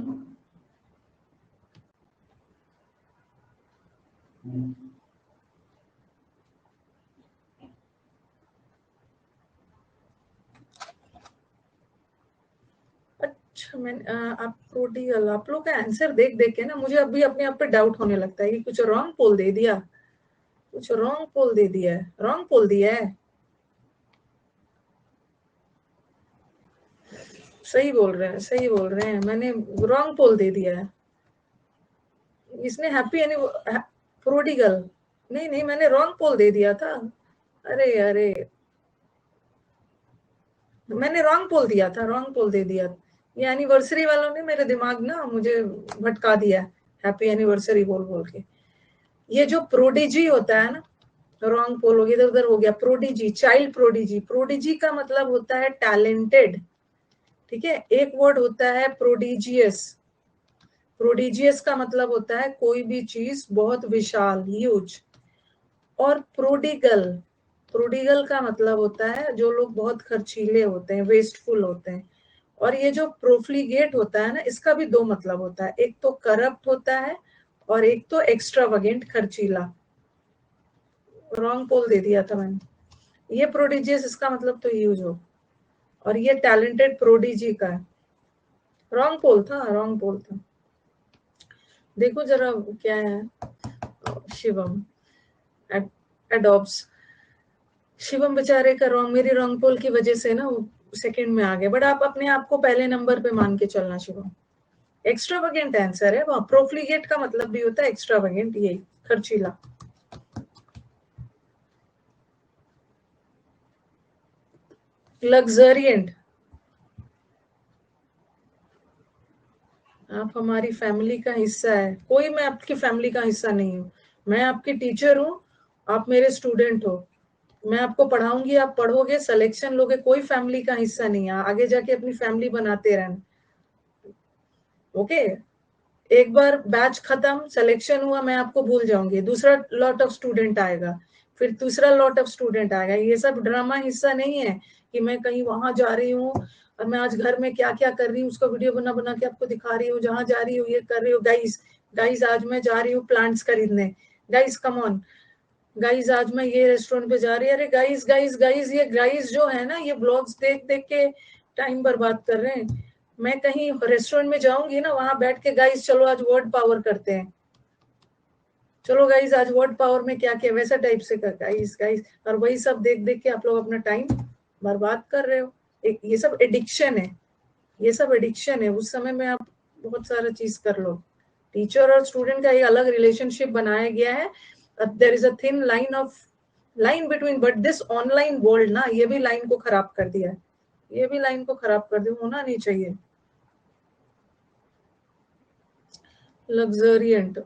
अच्छा, मैं आप प्रोडिगल, आप लोग का आंसर देख देख के ना मुझे अभी अपने आप पे डाउट होने लगता है कि कुछ रॉन्ग पोल दे दिया, कुछ रॉन्ग पोल दे दिया है, रॉन्ग पोल दिया है। सही बोल रहे हैं, सही बोल रहे हैं, मैंने रॉन्ग पोल दे दिया है। इसने हैप्पी एनी प्रोडिगल, नहीं नहीं, मैंने रॉन्ग पोल दे दिया था। अरे अरे, मैंने रॉन्ग पोल दिया था, रॉन्ग पोल दे दिया। ये एनिवर्सरी वालों ने मेरे दिमाग ना मुझे भटका दिया, हैप्पी एनिवर्सरी बोल बोल के। ये जो प्रोडिजी होता है ना, रॉन्ग पोल हो गया, इधर उधर हो गया। प्रोडिजी, चाइल्ड प्रोडिजी, प्रोडिजी का मतलब होता है टैलेंटेड। ठीक है, एक वर्ड होता है प्रोडिजियस। प्रोडिजियस का मतलब होता है कोई भी चीज बहुत विशाल, ह्यूज। और प्रोडिगल, प्रोडिगल का मतलब होता है जो लोग बहुत खर्चीले होते हैं, वेस्टफुल होते हैं। और ये जो प्रोफ्लिगेट होता है ना, इसका भी दो मतलब होता है, एक तो करप्ट होता है और एक तो एक्स्ट्रावेगेंट, खर्चीला। रॉन्ग पोल दे दिया था मैंने। ये प्रोडिजियस, इसका मतलब तो ह्यूज हो, और ये टैलेंटेड प्रोडिजी का है। रॉन्ग पोल था, रॉन्ग पोल था। देखो जरा क्या है। शिवम एडॉप्स, शिवम बेचारे का रॉन्ग, मेरी रॉन्ग पोल की वजह से ना वो सेकंड में आ गए। बट आप अपने आप को पहले नंबर पे मान के चलना शिवम। एक्स्ट्रावेगेंट आंसर है वहाँ। प्रोफ्लिगेट का मतलब भी होता है एक्स्ट्रावेगेंट, यही खर्चीला। लग्जरियंट, आप हमारी फैमिली का हिस्सा है। कोई मैं आपकी फैमिली का हिस्सा नहीं हूँ। मैं आपकी टीचर हूँ, आप मेरे स्टूडेंट हो। मैं आपको पढ़ाऊंगी, आप पढ़ोगे, सिलेक्शन लोगे, कोई फैमिली का हिस्सा नहीं है। आगे जाके अपनी फैमिली बनाते रहना। ओके, एक बार बैच खत्म, सिलेक्शन हुआ, मैं आपको भूल जाऊंगी, दूसरा लॉट ऑफ स्टूडेंट आएगा, फिर दूसरा लॉट ऑफ स्टूडेंट आएगा। ये सब ड्रामा हिस्सा नहीं है कि मैं कहीं वहां जा रही हूँ और मैं आज घर में क्या क्या कर रही हूँ उसका वीडियो बना बना के आपको दिखा रही हूँ, जहां जा रही हूँ ये कर रही हूँ। गाइस, गाइस आज मैं जा रही हूँ प्लांट्स खरीदने। Guys come on. गाइस आज मैं ये रेस्टोरेंट पे जा रही है। अरे गाइस गाइस गाइस, ये गाइस जो है ना, ये ब्लॉग्स देख देख के टाइम बर्बाद कर रहे हैं। मैं कहीं रेस्टोरेंट में जाऊंगी ना, वहां बैठ के गाइस चलो आज वर्ड पावर करते हैं, चलो गाइस आज वर्ड पावर में क्या क्या, वैसा टाइप से कर गाइस गाइस। और वही सब देख देख के आप लोग अपना टाइम बर्बाद कर रहे हो। एक ये सब एडिक्शन है, ये सब एडिक्शन है। उस समय में आप बहुत सारा चीज कर लो। टीचर और स्टूडेंट का एक अलग रिलेशनशिप बनाया गया है। There is a thin line between, but this online world ना, ये भी लाइन को खराब कर दिया है। ये भी लाइन को खराब कर दिया, होना नहीं चाहिए। लग्जरियंट,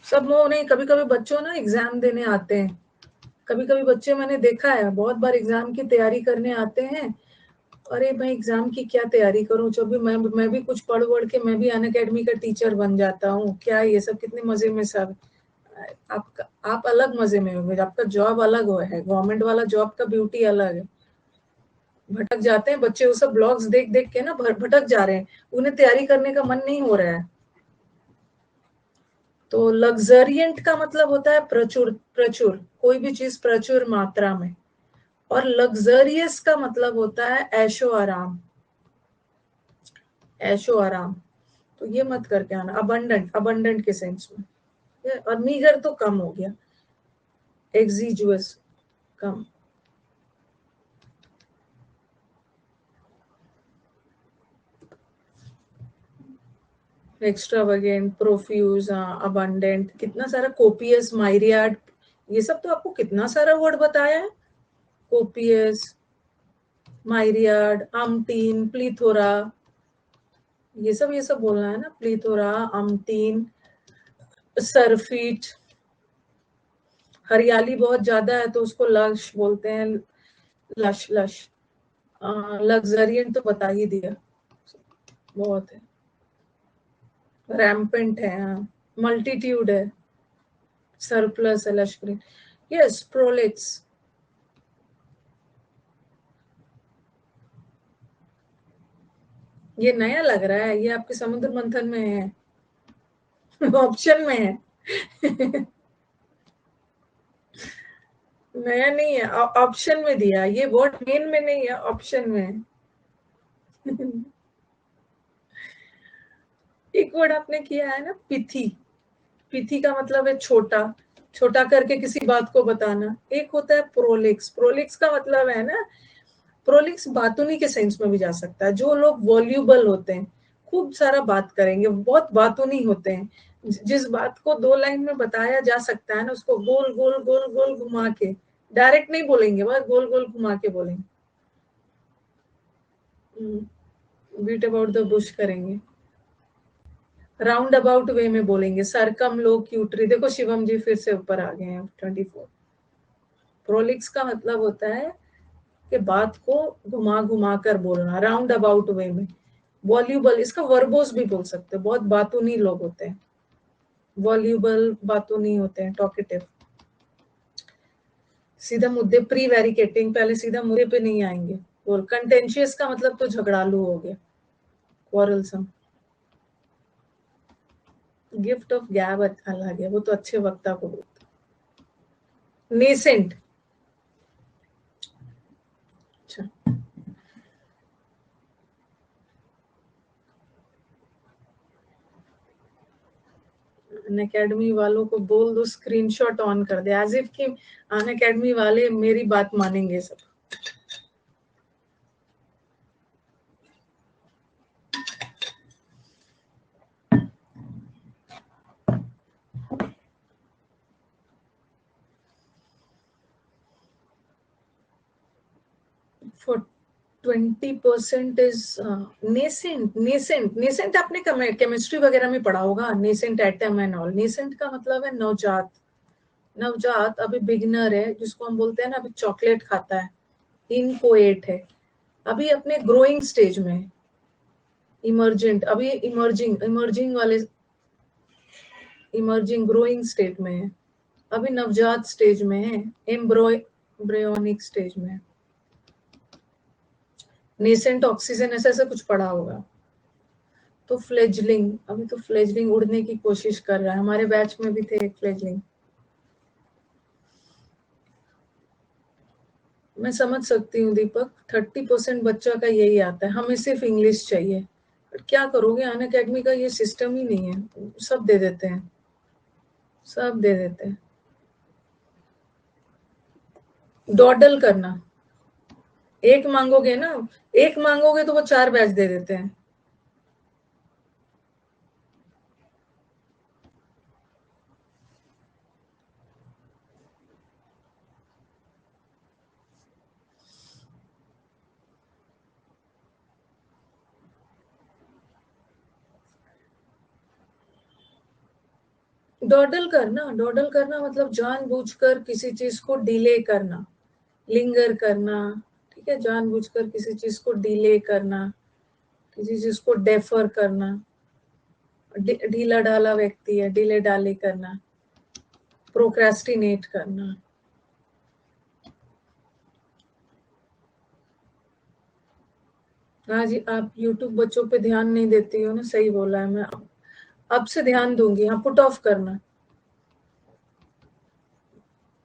सब वो नहीं। कभी कभी बच्चों ना एग्जाम देने आते हैं, कभी कभी बच्चे मैंने देखा है बहुत बार एग्जाम की तैयारी करने आते हैं। अरे मैं एग्जाम की क्या तैयारी करूं, जब भी मैं भी कुछ पढ़ वढ़ के मैं भी अन अकेडमी का टीचर बन जाता हूँ, क्या ये सब कितने मजे में सब। आपका आप अलग मजे में होंगे, आपका जॉब अलग है, गवर्नमेंट वाला जॉब का ब्यूटी अलग है। भटक जाते हैं बच्चे, वो सब ब्लॉग्स देख देख के ना भटक जा रहे हैं, उन्हें तैयारी करने का मन नहीं हो रहा है। तो लग्जरियंट का मतलब होता है प्रचुर, प्रचुर, कोई भी चीज प्रचुर मात्रा में। और लग्जरियस का मतलब होता है ऐशो आराम, ऐशो आराम। तो ये मत करके आना। अबंडेंट, अबंडेंट के सेंस में। और मीगर तो कम हो गया, एग्जीजुअस कम। एक्स्ट्रावेगेंट, प्रोफ्यूज, अबंडेंट, कितना सारा, कोपियस, माइरियाड, ये सब तो आपको कितना सारा वर्ड बताया है। कोपियस, माइरियाड, आमटीन, प्लीथोरा, ये सब बोलना है ना, प्लीथोरा, अम्टीन, सरफीट। हरियाली बहुत ज्यादा है तो उसको लश बोलते हैं, लश लश। लग्जरियंट तो बता ही दिया, बहुत है। रैम्पेंट है, मल्टीट्यूड है, सरप्लस है, लश ग्रीन। Yes, Prolix. ये नया लग रहा है, ये आपके समुद्र मंथन में है। ऑप्शन में है। नया नहीं है, ऑप्शन में दिया, ये वर्ड मेन में नहीं है, ऑप्शन में है। एक वर्ड आपने किया है ना, पिथी। पिथी का मतलब है छोटा, छोटा करके किसी बात को बताना। एक होता है प्रोलिक्स। प्रोलिक्स का मतलब है ना, प्रोलिक्स बातूनी के सेंस में भी जा सकता है। जो लोग वॉल्यूबल होते हैं, खूब सारा बात करेंगे, बहुत बातूनी होते हैं, जिस बात को 2 लाइन में बताया जा सकता है ना, उसको गोल गोल गोल गोल घुमा के, डायरेक्ट नहीं बोलेंगे, बस गोल गोल घुमा के बोलेंगे, बीट अबाउट द बुश करेंगे, राउंड अबाउट वे में बोलेंगे, सरकम लोक्यूटरी। देखो शिवम जी फिर से ऊपर आ गए हैं, 24। प्रोलिक्स का मतलब होता है कि बात को घुमा घुमा कर बोलना, राउंड अबाउट वे में। वॉल्यूबल, इसका वर्बोस भी बोल सकते हैं, बहुत बातूनी लोग होते हैं, वॉल्यूबल बातूनी होते हैं, टॉकेटिव। सीधा मुद्दे, प्री वेरिकेटिंग, पहले सीधा मुद्दे पे नहीं आएंगे। और कंटेंशियस का मतलब तो झगड़ालू हो गया, क्वारलसम। गिफ्ट ऑफ गैब अलग है, वो तो अच्छे वक्ता को बोलते हैं। नेसेंट, अच्छा। अनअकैडमी वालों को बोल दो स्क्रीनशॉट ऑन कर दे, एज इफ कि अनअकैडमी वाले मेरी बात मानेंगे सब। For 20% is nascent. Nascent, nascent आपने केमिस्ट्री वगैरह में पढ़ा होगा, nascent atom and all. Nascent का मतलब है नवजात। नवजात अभी बिगिनर है, जिसको हम बोलते हैं ना, अभी चॉकलेट खाता है, इनकोएट है, अभी अपने ग्रोइंग स्टेज में है। इमर्जेंट, अभी इमर्जिंग, इमर्जिंग वाले, इमर्जिंग ग्रोइंग स्टेट में है, अभी नवजात स्टेज में है, एम्ब्रियोनिक स्टेज में है। नेसेंट ऑक्सीजन, ऐसा ऐसा कुछ पढ़ा होगा। तो फ्लेजलिंग, अभी तो फ्लेजलिंग उड़ने की कोशिश कर रहा है, हमारे बैच में भी थे एक फ्लेजलिंग। मैं समझ सकती हूँ दीपक, 30% बच्चा का यही आता है, हमें सिर्फ इंग्लिश चाहिए। बट क्या करोगे, अनअकैडमी का ये सिस्टम ही नहीं है, सब दे देते हैं, सब दे देते हैं। डॉडल करना, एक मांगोगे ना, एक मांगोगे तो वो 4 बैच दे देते हैं। डॉडल करना मतलब जानबूझकर किसी चीज को डिले करना, लिंगर करना। ठीक है, जानबूझकर किसी चीज को डिले करना, किसी चीज को डेफर करना। ढीला ढाला व्यक्ति है, डिले डाले करना, प्रोक्रेस्टिनेट करना। हाँ जी, आप यूट्यूब बच्चों पे ध्यान नहीं देती हो ना, सही बोला है। मैं अब से ध्यान दूंगी। हाँ, पुट ऑफ करना,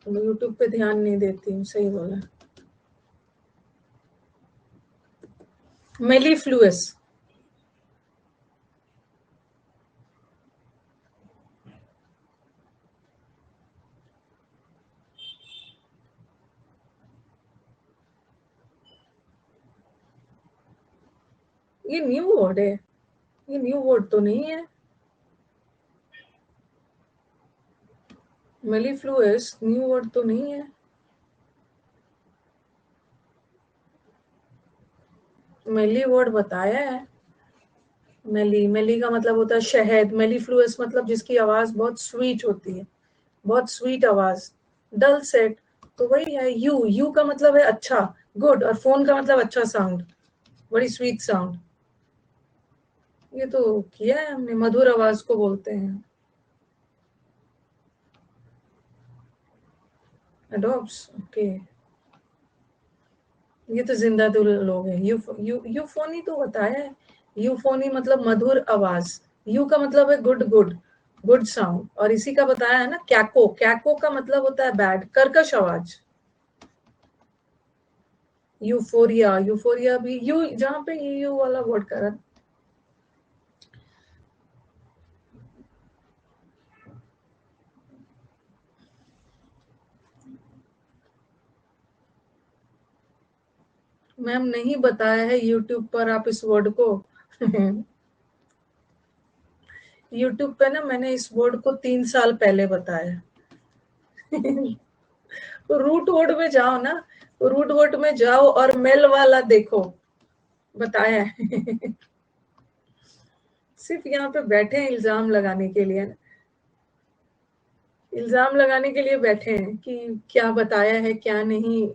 मैं यूट्यूब पे ध्यान नहीं देती हूँ, सही बोला। मेलीफ्लुअस, ये न्यू वर्ड है, ये न्यू वर्ड तो नहीं है। मेलीफ्लुअस न्यू वर्ड तो नहीं है। मेली वर्ड बताया है, मेली, मेली का मतलब होता है शहद। मेलीफ्लुअस मतलब जिसकी आवाज बहुत स्वीट होती है, बहुत स्वीट आवाज। डल सेट, तो वही है। यू, यू का मतलब है अच्छा, गुड, और फोन का मतलब अच्छा साउंड, बड़ी स्वीट साउंड। ये तो किया है हमने, मधुर आवाज को बोलते हैं एडोप्स। ओके, ये तो जिंदा दिल लोग हैं। यूफोनी तो बताया है। यूफोनी मतलब मधुर आवाज। यू का मतलब है गुड, गुड, गुड साउंड। और इसी का बताया है ना कैको। कैको का मतलब होता है बैड, कर्कश आवाज। यूफोरिया, यूफोरिया भी यू, जहां पे यू वाला वर्ड करा। मैम नहीं बताया है यूट्यूब पर आप इस वर्ड को। यूट्यूब पे ना मैंने इस वर्ड को 3 साल पहले बताया। रूट वर्ड में जाओ ना, रूट वर्ड में जाओ और मेल वाला देखो, बताया है। सिर्फ यहाँ पे बैठे हैं इल्जाम लगाने के लिए ना, इल्जाम लगाने के लिए बैठे हैं कि क्या बताया है क्या नहीं।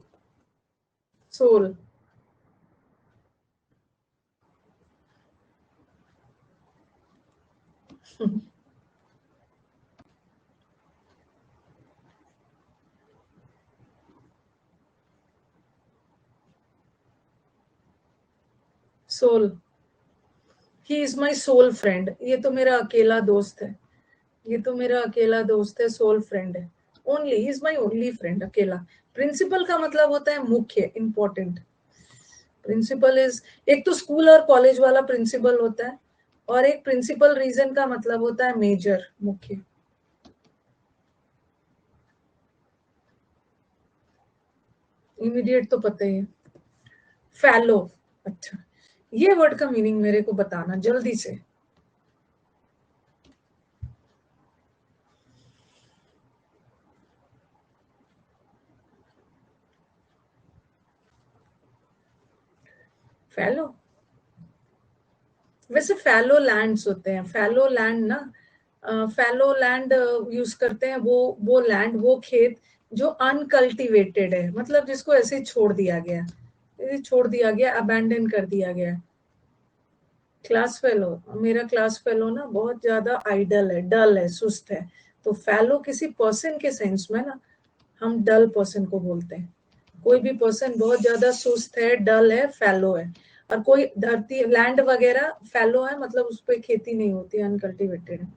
Soul, soul, he is my soul friend. ये तो मेरा अकेला दोस्त है, ये तो मेरा अकेला दोस्त है, सोल फ्रेंड है। Only, he is my only friend, अकेला। प्रिंसिपल का मतलब होता है मुख्य, इंपॉर्टेंट। प्रिंसिपल इज, एक तो स्कूल और कॉलेज वाला प्रिंसिपल होता है, और एक प्रिंसिपल रीजन का मतलब होता है मेजर, मुख्य। इमीडिएट तो पता ही है। फैलो, अच्छा, ये वर्ड का मीनिंग मेरे को बताना जल्दी से। फैलो, वैसे फैलो लैंड्स होते हैं, फैलो लैंड ना, फैलो लैंड यूज करते हैं, वो लैंड, वो खेत जो अनकल्टिवेटेड है, मतलब जिसको ऐसे ही छोड़ दिया गया, ऐसे छोड़ दिया गया, अबैंडन कर दिया गया। क्लास फेलो, मेरा क्लास फेलो ना बहुत ज्यादा आइडल है, डल है, सुस्त है। तो फैलो किसी पर्सन के सेंस में ना, हम डल पर्सन को बोलते हैं। कोई भी पर्सन बहुत ज्यादा सुस्त है, डल है, फैलो है। और कोई धरती, लैंड वगैरह फैलो है मतलब उस पर खेती नहीं होती, अनकल्टिवेटेड है।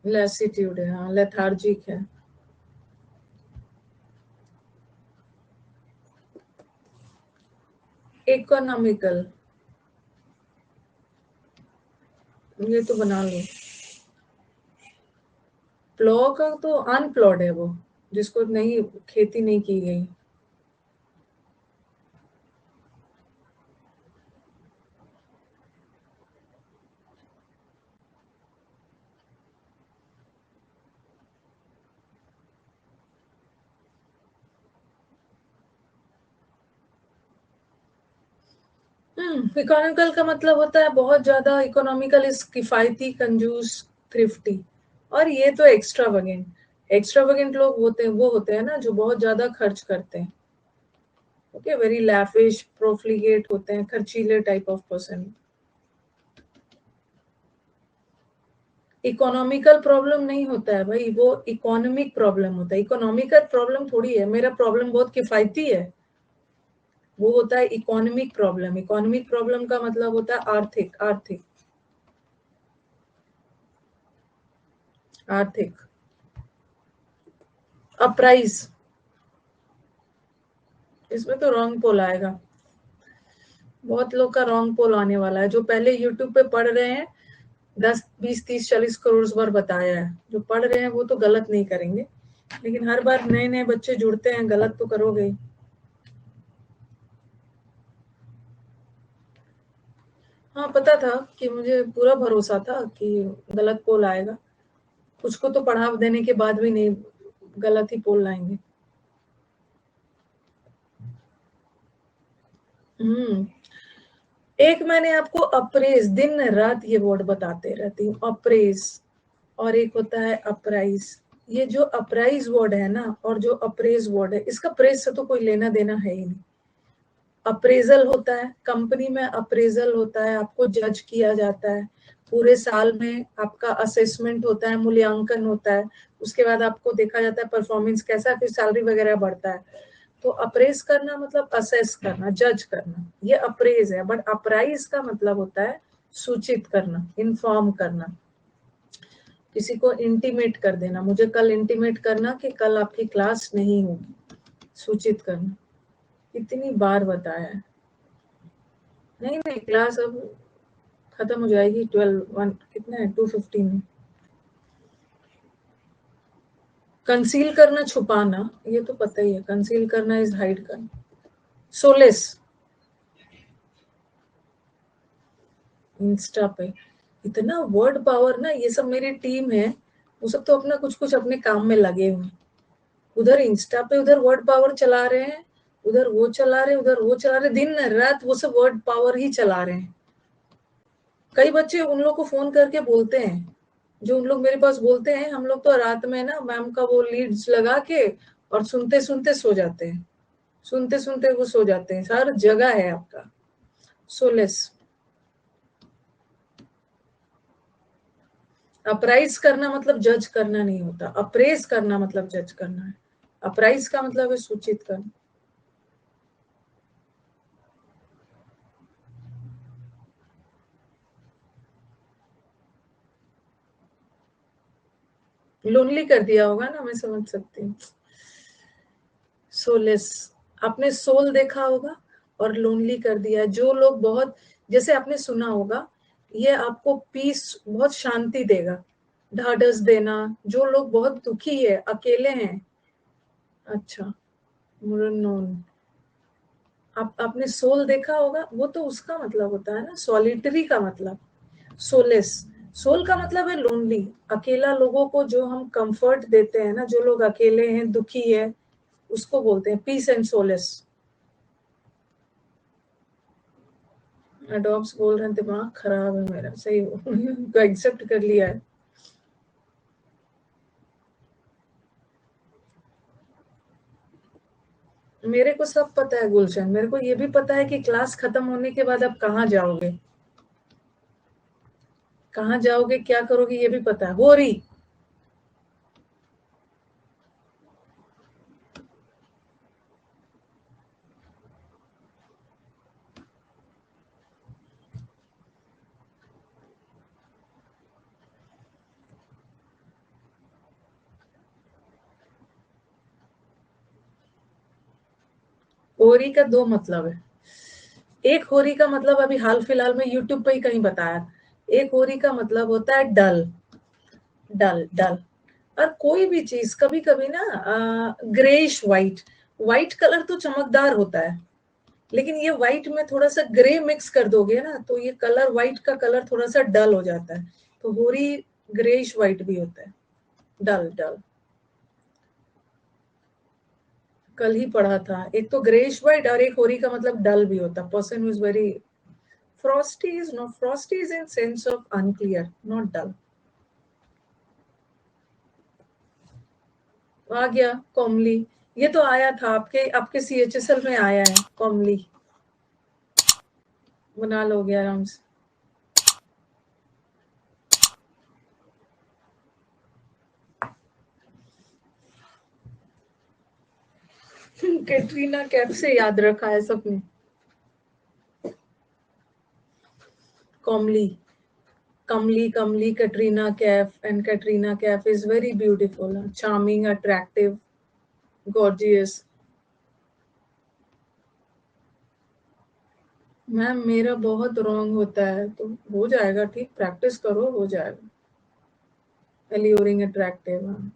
लेसिट्यूड है, हाँ, लेथार्जिक है। इकोनॉमिकल, ये तो बना लो। प्लॉ का तो अनप्लॉड है वो, जिसको नहीं, खेती नहीं की गई। इकोनॉमिकल का मतलब होता है बहुत ज्यादा, इकोनॉमिकल इज किफायती, कंजूस, थ्रिफ्टी। और ये तो एक्स्ट्रावेगेंट, एक्स्ट्रावेगेंट लोग होते हैं, वो होते हैं ना जो बहुत ज्यादा खर्च करते हैं। ओके, वेरी लैविश, प्रोफ्लिगेट होते हैं, खर्चीले type of person. Economical problem नहीं होता है भाई, वो इकोनॉमिक प्रॉब्लम होता है। इकोनॉमिकल प्रॉब्लम थोड़ी है, मेरा प्रॉब्लम बहुत किफायती है, वो होता है इकोनॉमिक प्रॉब्लम। इकोनॉमिक प्रॉब्लम का मतलब होता है आर्थिक, आर्थिक, आर्थिक। अप्राइज, इसमें तो रॉन्ग पोल आएगा, बहुत लोग का रॉन्ग पोल आने वाला है। जो पहले यूट्यूब पे पढ़ रहे हैं, 10, 20, 30, 40 करोड़ बार बताया है, जो पढ़ रहे हैं वो तो गलत नहीं करेंगे, लेकिन हर बार नए नए बच्चे जुड़ते हैं, गलत तो करोगे ही। हाँ, पता था कि, मुझे पूरा भरोसा था कि गलत पोल आएगा। कुछ को तो पढ़ा देने के बाद भी नहीं, गलत ही पोल लाएंगे। हम्म एक मैंने आपको अप्रेज, दिन रात ये वर्ड बताते रहती हूँ, अप्रेज, और एक होता है अपराइज। ये जो अपराइज वर्ड है ना और जो अप्रेज वर्ड है, इसका प्रेज से तो कोई लेना देना है ही नहीं। अप्रेजल होता है, कंपनी में अप्रेजल होता है, आपको जज किया जाता है, पूरे साल में आपका असेसमेंट होता है, मूल्यांकन होता है, उसके बाद आपको देखा जाता है परफॉर्मेंस कैसा है, फिर सैलरी वगैरह बढ़ता है। तो अप्रेज करना मतलब असेस करना, जज करना, ये अप्रेज है। बट अप्राइज का मतलब होता है सूचित करना, इन्फॉर्म करना, किसी को इंटीमेट कर देना, मुझे कल इंटीमेट करना कि कल आपकी क्लास नहीं होगी, सूचित करना। कितनी बार बताया है, नहीं नहीं क्लास अब खत्म हो जाएगी 12 1 कितना है 2:15 में। कंसील करना, छुपाना, ये तो पता ही है, कंसील करना इज हाइड करना। सोलेस, इंस्टा पे इतना वर्ड पावर ना, ये सब मेरी टीम है, वो सब तो अपना कुछ कुछ अपने काम में लगे हुए हैं। उधर इंस्टा पे उधर वर्ड पावर चला रहे हैं, उधर वो चला रहे, उधर वो चला रहे, दिन रात वो सब वर्ड पावर ही चला रहे हैं। कई बच्चे उन लोग को फोन करके बोलते हैं, जो उन लोग मेरे पास बोलते हैं, हम लोग तो रात में ना मैम का वो लीड्स लगा के और सुनते सुनते सो जाते हैं, सुनते सुनते वो सो जाते हैं, हर जगह है आपका। सोलेस। अप्राइज करना मतलब जज करना नहीं होता, अप्रेज करना मतलब जज करना है, अप्राइज का मतलब है सूचित करना। लोनली कर दिया होगा ना, मैं समझ सकती हूँ। सोलेस, आपने सोल देखा होगा और लोनली कर दिया। जो लोग बहुत, जैसे आपने सुना होगा, ये आपको पीस, बहुत शांति देगा, ढाढ़स देना। जो लोग बहुत दुखी है, अकेले हैं, अच्छा, मुरनोन, आपने सोल देखा होगा, वो तो उसका मतलब होता है ना सॉलिटरी का मतलब, सोलेस। सोल का मतलब है लोनली, अकेला, लोगों को जो हम कंफर्ट देते हैं ना, जो लोग अकेले हैं, दुखी है, उसको बोलते हैं पीस एंड सोलेस। डॉग्स बोल रहे हैं दिमाग खराब है मेरा, सही उनको एक्सेप्ट कर लिया है। मेरे को सब पता है गुलशन, मेरे को ये भी पता है कि क्लास खत्म होने के बाद आप कहाँ जाओगे, कहाँ जाओगे, क्या करोगे, ये भी पता है। हो रही, होरी का दो मतलब है। एक होरी का मतलब अभी हाल फिलहाल में यूट्यूब पे ही कहीं बताया, एक होरी का मतलब होता है डल, डल डल। और कोई भी चीज कभी कभी ना ग्रेइश व्हाइट, व्हाइट कलर तो चमकदार होता है, लेकिन ये व्हाइट में थोड़ा सा ग्रे मिक्स कर दोगे ना, तो ये कलर, व्हाइट का कलर थोड़ा सा डल हो जाता है। तो होरी ग्रेइश व्हाइट भी होता है, डल डल। कल ही पढ़ा था, एक तो ग्रेइश व्हाइट और एक होरी का मतलब डल भी होता है, person who is very frosty, is not frosty, is in sense of unclear, not dull. आ गया कॉमली, ये तो आया था आपके आपके सीएचएसएल में आया है कॉमली, बना लोगे आराम से। कैटरीना कैफ से याद रखा है सबने, calmly, Kamli, Kamli, Katrina Kaif, and Katrina Kaif is very beautiful, charming, attractive, gorgeous. Ma'am मेरा बहुत रॉन्ग होता है, तो हो जाएगा ठीक, प्रैक्टिस करो, हो जाएगा। एल्यूरिंग, अट्रैक्टिव,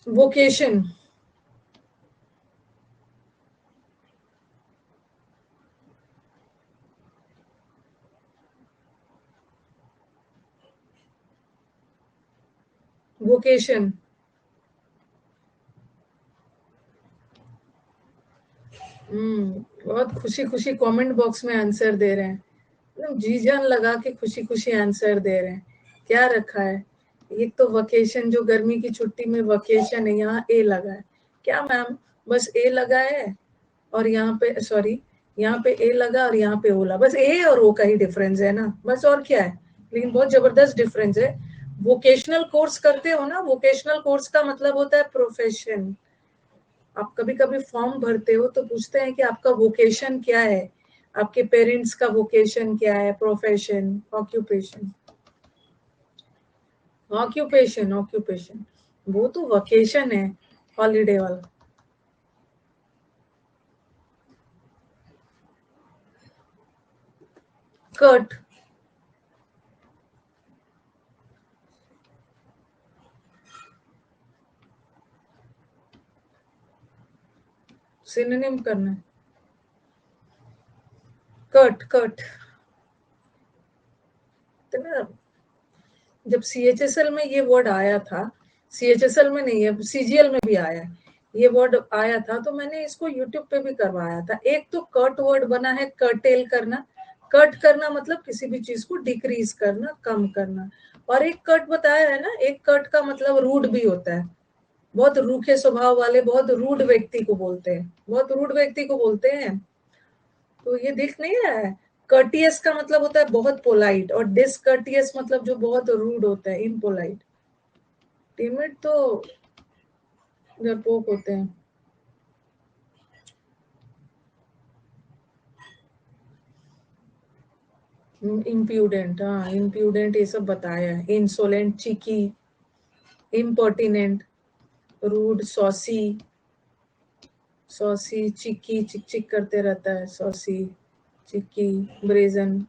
वोकेशन, वोकेशन, बहुत खुशी खुशी कमेंट बॉक्स में आंसर दे रहे हैं, एकदम जी जान लगा के खुशी खुशी आंसर दे रहे हैं। क्या रखा है? एक तो वकेशन, जो गर्मी की छुट्टी में वकेशन है, यहाँ ए लगा है। क्या मैम? बस ए लगा है और यहाँ पे, सॉरी, यहाँ पे ए लगा और यहाँ पे ओ लगा, बस ए और ओ का ही डिफरेंस है ना, बस, और क्या है? लेकिन बहुत जबरदस्त डिफरेंस है। वोकेशनल कोर्स करते हो ना, वोकेशनल कोर्स का मतलब होता है प्रोफेशन। आप कभी कभी फॉर्म भरते हो तो पूछते हैं कि आपका वोकेशन क्या है, आपके पेरेंट्स का वोकेशन क्या है, प्रोफेशन, ऑक्यूपेशन, ऑक्यूपेशन, ऑक्यूपेशन, वो तो वोकेशन है, हॉलीडे वाला। कर्ट, सिनोनिम करना है। कर्ट, कर्ट, तो ना, जब सीएचएसएल में ये वर्ड आया था, सीएचएसएल में नहीं है, सीजीएल में भी आया है, ये वर्ड आया था, तो मैंने इसको यूट्यूब पे भी करवाया था। एक तो कट वर्ड बना है, कर्टेल करना, कट करना मतलब किसी भी चीज को डिक्रीज करना, कम करना। और एक कट बताया है ना, एक कट का मतलब रूड भी होता है, बहुत रूखे स्वभाव वाले, बहुत रूड व्यक्ति को बोलते हैं, बहुत रूड व्यक्ति को बोलते हैं। तो ये दिख नहीं रहा है? कर्टियस का मतलब होता है बहुत पोलाइट, और डिसकर्टियस मतलब जो बहुत रूड होता है, इम्पोलाइट। टिमिड तो डरपोक होते हैं। इम्प्यूडेंट, हाँ, इम्प्यूडेंट ये सब बताया है। इंसोलेंट, चिकी, इम्पर्टिनेंट, रूड, सॉसी, सॉसी, चिकी, चिक चिक करते रहता है, सॉसी, चिकी, ब्रेजन।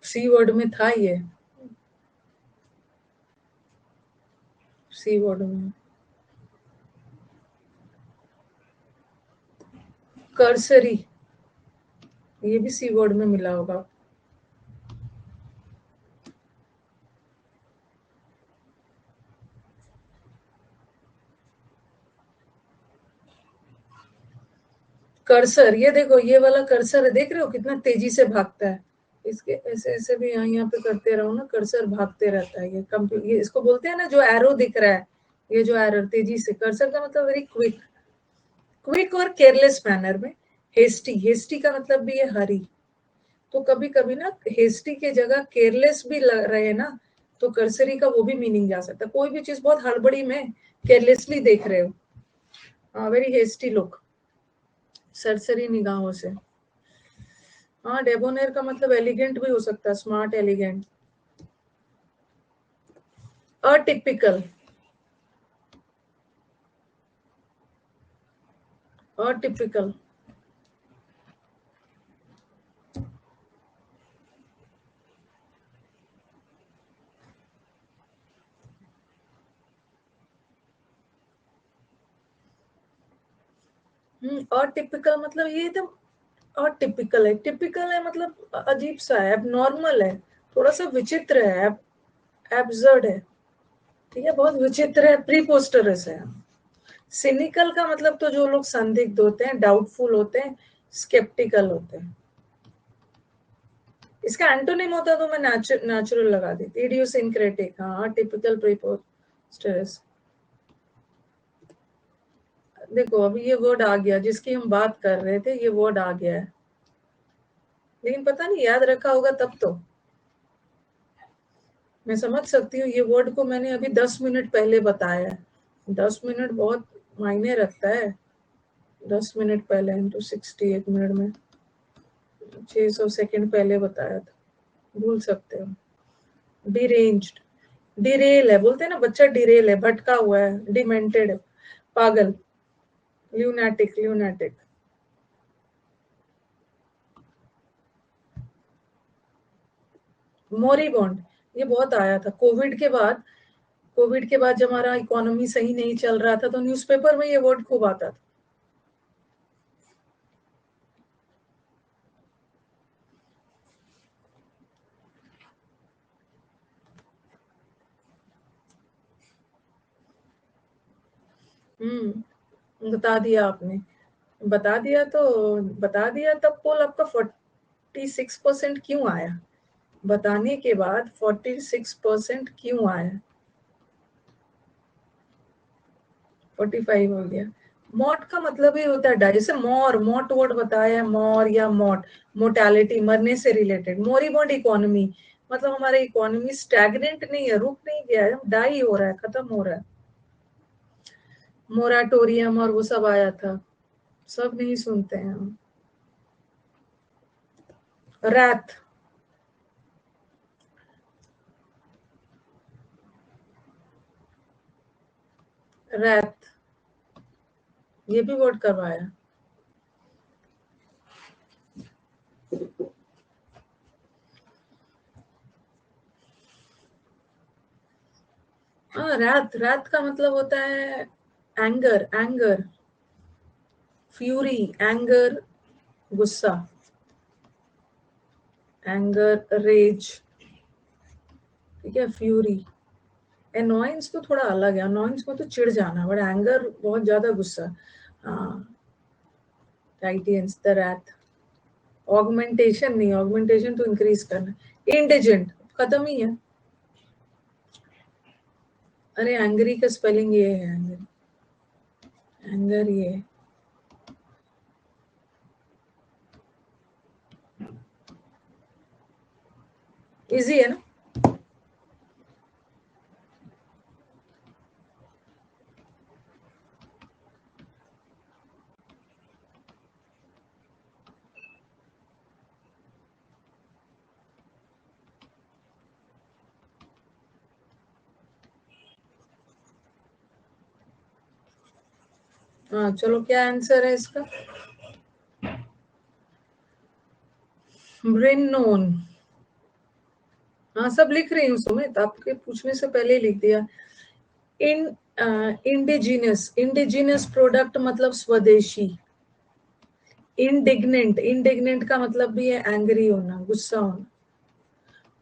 सी वर्ड में था ये, सी वर्ड में। कर्सरी, ये भी सी वर्ड में मिला होगा। कर्सर, ये देखो, ये वाला कर्सर है, देख रहे हो कितना तेजी से भागता है? इसके ऐसे ऐसे भी यहाँ यहाँ पे करते रहो ना, कर्सर भागते रहता है। ये कंप्यूटर, ये इसको बोलते हैं ना, जो एरो दिख रहा है, ये जो एरो तेजी से, कर्सर का मतलब वेरी क्विक, क्विक और केयरलेस मैनर में। हेस्टी, हेस्टी का मतलब भी है हरी। तो कभी कभी ना हेस्टी के जगह केयरलेस भी लग रहे ना, तो कर्सरी का वो भी मीनिंग जा सकता है। कोई भी चीज बहुत हड़बड़ी में केयरलेसली देख रहे हो, हाँ, वेरी हेस्टी लुक, सरसरी निगाहों से। हाँ, डेबोनेर का मतलब एलिगेंट भी हो सकता है, smart, elegant. Atypical, atypical, atypical मतलब ये एकदम अटिपिकल है, टिपिकल है मतलब अजीब सा है, नॉर्मल है, थोड़ा सा विचित्र है, एब्सर्ड है, ठीक है, बहुत विचित्र है, प्रीपोस्टरस है। सिनिकल का मतलब तो जो लोग संदिग्ध होते हैं, डाउटफुल होते हैं, स्केप्टिकल होते हैं। इसका एंटोनिम होता तो मैं नेचुरल लगा देती, इडियोसिंक्रेटिक, हाँ, टिपिकल, प्रीपोस्टरस। देखो अभी ये वर्ड आ गया, जिसकी हम बात कर रहे थे, ये वर्ड आ गया है, लेकिन पता नहीं याद रखा होगा तब तो। मैं समझ सकती हूँ, ये वर्ड को मैंने अभी 10 मिनट पहले बताया है। 10 मिनट बहुत मायने रखता है। 10 मिनट पहले इंटू 60, 1 मिनट में 600 सेकेंड पहले बताया था, भूल सकते हो। डिरेंज्ड, डिरेल है, बोलते हैं ना बच्चा डिरेल है, भटका हुआ है, डिमेंटेड, पागल, ल्यूनाटिक, ल्यूनाटिक। मोरीबॉन्ड, ये बहुत आया था कोविड के बाद। कोविड के बाद जब हमारा इकोनॉमी सही नहीं चल रहा था, तो न्यूज़पेपर में ये वर्ड खूब आता था। बता दिया आपने, बता दिया तब पोल आपका 46% क्यों आया? बताने के बाद 46% क्यों आया? 45 हो गया। मॉट का मतलब ही होता है डाई, जैसे मॉट वर्ड बताया, मॉर या मॉट, मोर्टेलिटी, मरने से रिलेटेड। मोरिबॉन्ड इकोनॉमी मतलब हमारा इकोनॉमी स्टैग्नेंट नहीं है, रुक नहीं गया है, डाई हो रहा है, खत्म हो रहा है। मोराटोरियम और वो सब आया था, सब नहीं सुनते हैं हम। रैथ, रैथ, ये भी वर्ड करवाया। हाँ, रैथ, रैथ का मतलब होता है एंगर, एंगर, फ्यूरी, एंगर, गुस्सा, एंगर, रेज, ठीक है, फ्यूरी। एनोयंस तो थोड़ा अलग है, अनोयंस को तो चिढ़ जाना, बट एंगर बहुत ज्यादा गुस्सा। हाँ, टाइटियंस, द रैथ। ऑगमेंटेशन नहीं, ऑगमेंटेशन तो इंक्रीज करना। इंडिजेंट खत्म ही है। अरे एंग्री का स्पेलिंग ये है, एंगर, एंगर ये। इजी है ना? हाँ चलो, क्या आंसर है इसका? ब्रिनोन। हाँ सब लिख रही हूँ सुमित, आपके पूछने से पहले ही लिख दिया। इन इंडिजिनस, इंडिजिनस प्रोडक्ट मतलब स्वदेशी। इंडिग्नेंट, इंडिग्नेंट का मतलब भी है एंग्री होना, गुस्सा होना।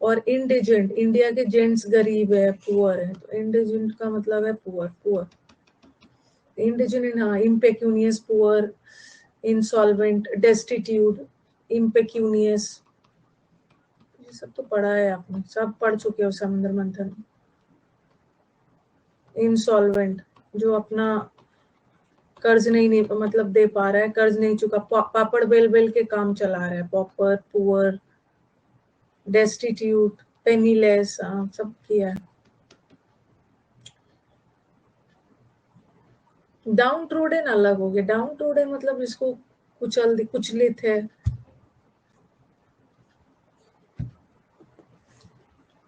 और इंडिजेंट, इंडिया के जेंट्स गरीब है, पुअर है, तो इंडिजेंट का मतलब है पुअर, पुअर। इंडिजेंट, हाँ, इम्पेक्यूनियस, पुअर, इंसॉल्वेंट, डेस्टिट्यूट, इम्पेक्यूनियस, ये सब तो पढ़ा है आपने, सब पढ़ चुके हो समुद्र मंथन। इंसॉल्वेंट जो अपना कर्ज नहीं मतलब दे पा रहा है, कर्ज नहीं चुका, पापड़ बेल बेल के काम चला रहा है, पॉपर, पुअर, डेस्टिट्यूट, पेनीलेस, सब किया है। डाउन ट्रोडन अलग हो गया, डाउन ट्रोडन मतलब जिसको कुचलित है।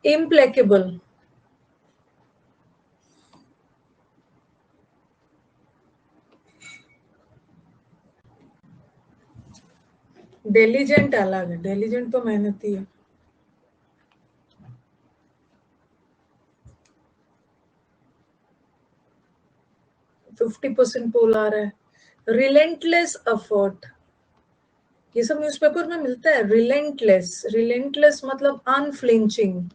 इम्प्लेकेबल, डिलीजेंट अलग है, डिलीजेंट तो मेहनती है। 50% पोल आ रहा है। रिलेंटलेस एफर्ट, ये सब न्यूज़पेपर में मिलता है। रिलेंटलेस, रिलेंटलेस मतलब अनफ्लिंचिंग,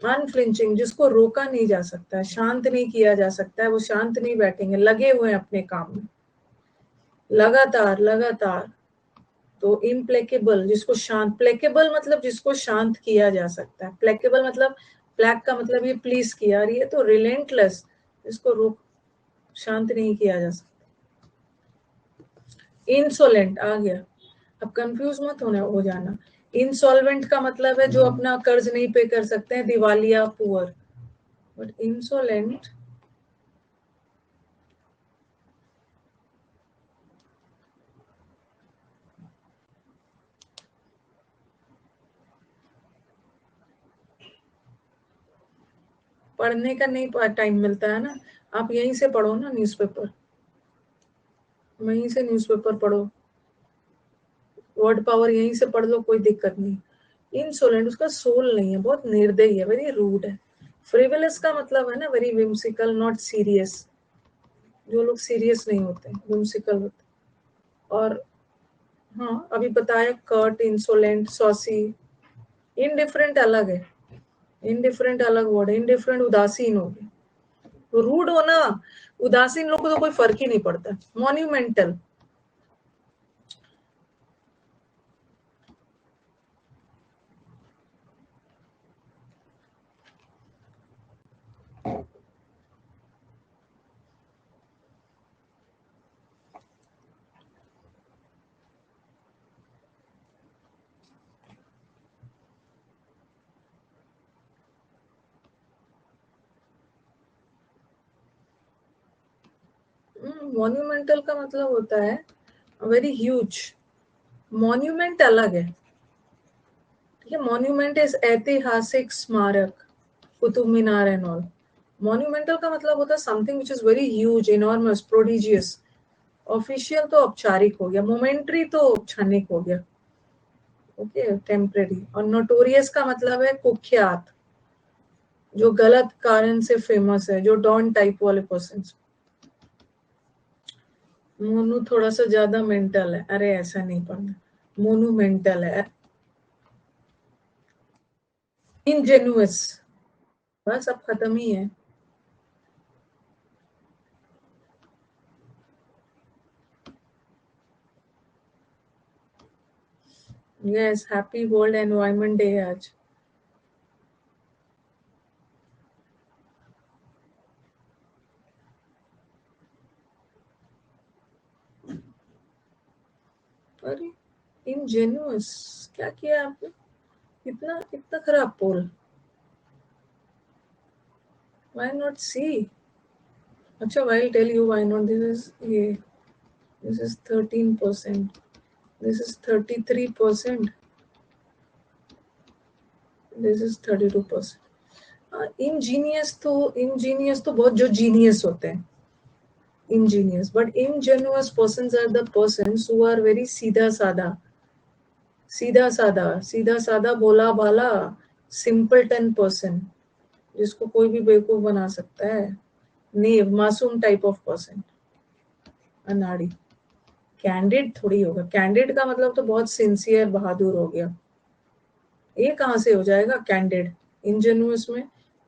अनफ्लिंचिंग जिसको रोका नहीं जा सकता है, शांत नहीं किया जा सकता है, वो शांत नहीं बैठेंगे, लगे हुए हैं अपने काम में, लगातार लगातार। तो इम्प्लेकेबल जिसको शांत, प्लेकेबल मतलब जिसको शांत किया जा सकता है, प्लेकेबल मतलब प्लेक का मतलब ये प्लीज किया रही है, तो रिलेंटलेस जिसको रोक, शांत नहीं किया जा सकता। इंसोलेंट आ गया, अब कंफ्यूज मत हो जाना। इंसॉल्वेंट का मतलब है जो अपना कर्ज नहीं पे कर सकते हैं, दिवालिया, पुअर। बट इंसोलेंट, पढ़ने का नहीं टाइम मिलता है ना, आप यहीं से पढ़ो ना न्यूज़पेपर, वहीं से न्यूज़पेपर पढ़ो, वर्ड पावर यहीं से पढ़ लो, कोई दिक्कत नहीं। इंसोलेंट उसका सोल नहीं है, बहुत निर्दयी है, वेरी रूड है। फ्रिवलस का मतलब है ना वेरी विम्सिकल, नॉट सीरियस, जो लोग सीरियस नहीं होते, विम्सिकल होते। और हाँ अभी बताया, कर्ट, इंसोलेंट, सॉसी। इनडिफरेंट अलग है, इनडिफरेंट अलग वर्ड है, इनडिफरेंट उदासीन हो गया। रूड होना, उदासीन लोगों को तो कोई फर्क ही नहीं पड़ता। मॉन्यूमेंटल, मॉन्यूमेंटल का मतलब होता है वेरी ह्यूज। मॉन्यूमेंट अलग है, ठीक है। मॉन्यूमेंट इज ऐतिहासिक स्मारक, Qutub Minar and all. Monumental का मतलब होता है something which is very huge, enormous, prodigious. Official तो औपचारिक हो गया, मोमेंट्री तो क्षणिक हो गया, ओके, टेम्परेरी। और नोटोरियस का मतलब है कुख्यात, जो गलत कारण से फेमस है, जो डॉन टाइप वाले पर्सन। मोनू थोड़ा सा ज्यादा मेंटल है, अरे ऐसा नहीं पढ़ना, मोनू मेंटल है। इनजेन्युअस, बस अब खत्म ही है। Yes, happy world environment day है आज। अरे इनजेन्युअस क्या किया आपने, इतना इतना खराब पोल, व्हाई नॉट सी। अच्छा, why tell you why not. This is ये, this is 13%, this is 33%, this is 32%। Ingenious तो बहुत जो जीनियस होते हैं, ingenious, but ingenuous persons are the persons who are very सीधा साधा, सीधा साधा, सीधा साधा, भोला भाला, सिंपलटन पर्सन, जिसको कोई भी बेवकूफ बना सकता है, नेव, मासूम टाइप ऑफ पर्सन, अनाड़ी। कैंडिड थोड़ी होगा, कैंडिड का मतलब तो बहुत सिंसियर, बहादुर हो गया। ये कहाँ से हो जाएगा कैंडिड, इंजेन्युअस में